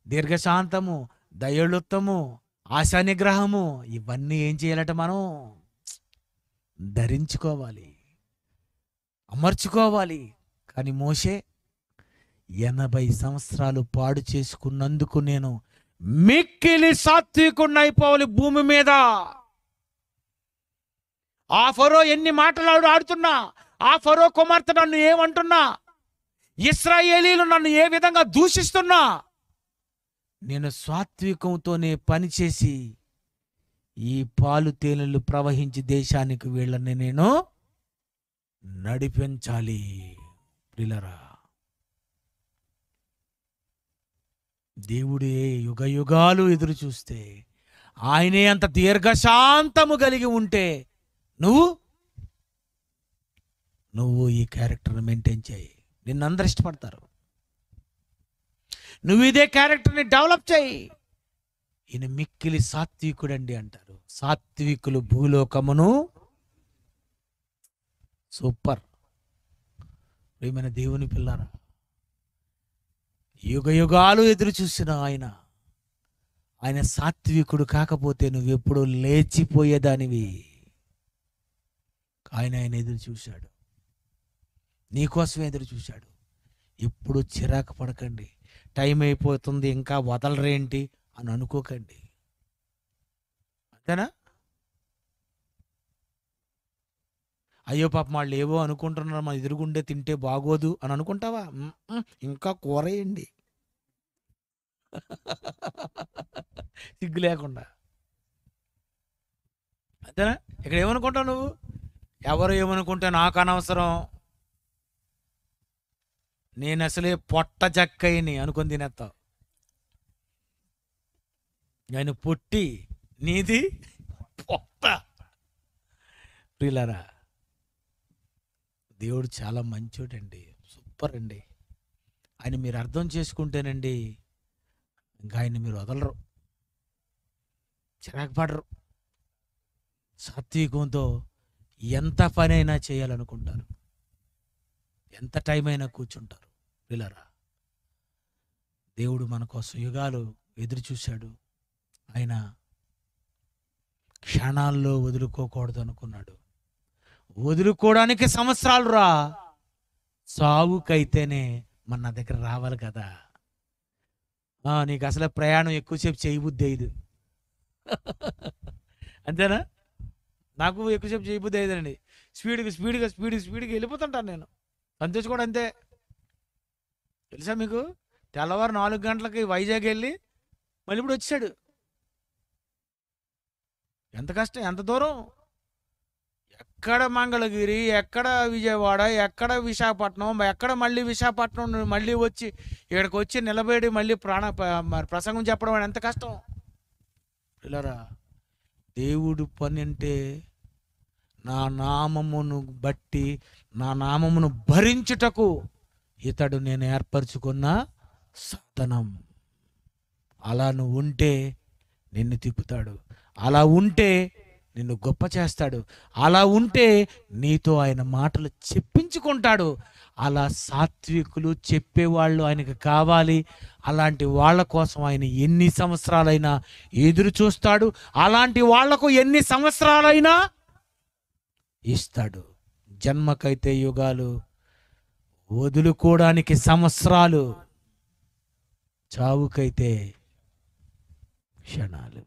దీర్ఘశాంతము, దయాళుత్వము, ఆశా నిగ్రహము, ఇవన్నీ ఏం చేయాలట? మనం ధరించుకోవాలి, అమర్చుకోవాలి. కానీ మోషే 80 సంవత్సరాలు పాడు చేసుకున్నందుకు నేను మిక్కిలి సాత్వికుడిని అయిపోవాలి భూమి మీద. ఆ ఫరో ఎన్ని మాటలు ఆడుతున్నా, ఆ ఫరో కుమార్తె నన్ను ఏమంటున్నా, ఇశ్రాయేలీలు నన్ను ఏ విధంగా దూషిస్తున్నా, నేను సాత్వికంతోనే పనిచేసి ఈ పాలు తేనెలు ప్రవహించి దేశానికి వీళ్ళని నేను నడిపించాలి. ప్రియులారా, దేవుడే యుగ యుగాలు ఎదురు చూస్తే, ఆయనే అంత దీర్ఘశాంతము కలిగి ఉంటే నువ్వు ఈ క్యారెక్టర్ని మెయింటైన్ చేయి. నిన్నందరూ ఇష్టపడతారు. నువ్వు ఇదే క్యారెక్టర్ని డెవలప్ చేయి. ఈయన మిక్కిలి సాత్వికుడండి అంటారు. సాత్వికులు భూలోకమును. సూపర్. ప్రియమైన దేవుని పిల్లారా, యుగ యుగాలు ఎదురు చూసిన ఆయన సాత్వికుడు కాకపోతే నువ్వెప్పుడూ లేచిపోయేదానివి. ఆయన ఎదురు చూశాడు, నీకోసమే ఎదురు చూశాడు. ఎప్పుడు చిరాకు పడకండి, టైం అయిపోతుంది ఇంకా వదలరేంటి అని అనుకోకండి. అంతేనా? అయ్యో పాపం వాళ్ళు ఏవో అనుకుంటున్నారు, మన ఎదురుగుండే తింటే బాగోదు అని అనుకుంటావా? ఇంకా కూరేయండి సిగ్గు లేకుండా. అంతేనా? ఇక్కడ ఏమనుకుంటావు నువ్వు? ఎవరు ఏమనుకుంటే నాకు అనవసరం, నేను అసలే పొట్ట జక్కయ్యని అనుకొని తినేస్తావు. నేను పొట్టి, నీది పొట్ట. ప్రియులారా, దేవుడు చాలా మంచోడండి, సూపర్ అండి. ఆయన మీరు అర్థం చేసుకుంటేనండి ఇంకా ఆయన్ని మీరు వదలరు, చిరాకు పడరు. సాత్వికంతో ఎంత పనైనా చేయాలనుకుంటారు, ఎంత టైం అయినా కూర్చుంటారు. పిల్లరా, దేవుడు మన కోసం యుగాలు ఎదురు చూశాడు. ఆయన క్షణాల్లో వదులుకోకూడదు అనుకున్నాడు. వదులుకోవడానికి సంవత్సరాలు రా, సావుకైతేనే మన దగ్గర రావాలి కదా. నీకు అసలు ప్రయాణం ఎక్కువసేపు చేయబుద్ధి అయ్యదు. అంతేనా? నాకు ఎక్కువసేపు చేయబుద్ధి అయ్యదండి. స్పీడ్గా వెళ్ళిపోతుంటాను నేను. సంతోష్ కూడా అంతే. తెలుసా మీకు? తెల్లవారు 4 గంటలకి వైజాగ్ వెళ్ళి మళ్ళీ ఇప్పుడు వచ్చాడు. ఎంత కష్టం, ఎంత దూరం. ఎక్కడ మంగళగిరి, ఎక్కడ విజయవాడ, ఎక్కడ విశాఖపట్నం, ఎక్కడ మళ్ళీ విశాఖపట్నం మళ్ళీ వచ్చి ఇక్కడికి వచ్చి నిలబడి మళ్ళీ ప్రసంగం చెప్పడం ఎంత కష్టం. పిల్లరా, దేవుడు పని అంటే నా నామమును బట్టి, నా నామమును భరించుటకు ఇతడు నేను ఏర్పరచుకున్న సాధనం. అలా నువ్వు ఉంటే నిన్ను తిప్పుతాడు, అలా ఉంటే నిన్ను గొప్ప చేస్తాడు, అలా ఉంటే నీతో ఆయన మాటలు చెప్పించుకుంటాడు. అలా సాత్వికులు చెప్పేవాళ్ళు ఆయనకు కావాలి. అలాంటి వాళ్ళ కోసం ఆయన ఎన్ని సంవత్సరాలైనా ఎదురు చూస్తాడు. అలాంటి వాళ్లకు ఎన్ని సంవత్సరాలైనా ఇస్తాడు. జన్మకైతే యుగాలు, వదులుకోవడానికి సంవత్సరాలు, చావుకైతే క్షణాలు.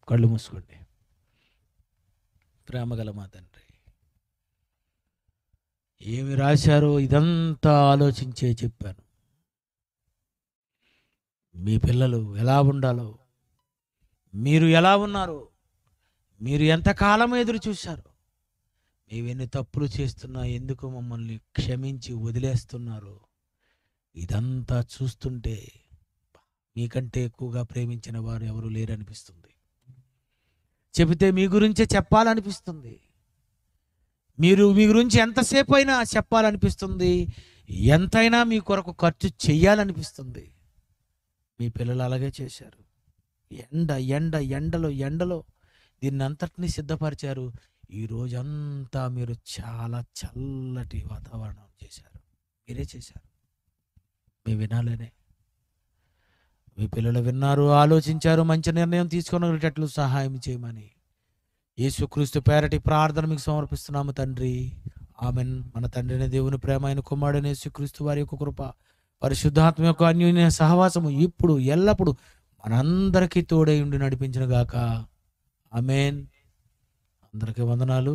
కళ్ళు మూసుకోండి. ప్రేమగల మా తండ్రి, ఏమి రాశారో ఇదంతా ఆలోచించే చెప్పాను. మీ పిల్లలు ఎలా ఉండాలో, మీరు ఎలా ఉన్నారో, మీరు ఎంతకాలం ఎదురు చూశారో, మేవెన్ని తప్పులు చేస్తున్నా ఎందుకు మమ్మల్ని క్షమించి వదిలేస్తున్నారు, ఇదంతా చూస్తుంటే మీకంటే ఎక్కువగా ప్రేమించిన వారు ఎవరు లేరనిపిస్తుంది. చెబితే మీ గురించే చెప్పాలనిపిస్తుంది. మీరు మీ గురించి ఎంతసేపు అయినా చెప్పాలనిపిస్తుంది. ఎంతైనా మీ కొరకు ఖర్చు చెయ్యాలనిపిస్తుంది. మీ పిల్లలు అలాగే చేశారు. ఎండలో దీన్ని అంతటినీ సిద్ధపరిచారు. ఈ రోజంతా మీరు చాలా చల్లటి వాతావరణం చేశారు. మీరే చేశారు. మీ వినాలనే మీ పిల్లలు విన్నారు, ఆలోచించారు, మంచి నిర్ణయం తీసుకొనేటట్లు సహాయం చేయమని యేసుక్రీస్తు పేరటి ప్రార్థన మీకు సమర్పిస్తున్నాము తండ్రి. ఆమెన్. మన తండ్రిని దేవుని ప్రేమ, ఆయన కుమారుడైన యేసుక్రీస్తు వారి యొక్క కృప, పరిశుద్ధాత్మ యొక్క అన్యోన్య సహవాసము ఇప్పుడు ఎల్లప్పుడు మనందరికీ తోడై ఉండి నడిపించును గాక. ఆమెన్. అందరికీ వందనాలు.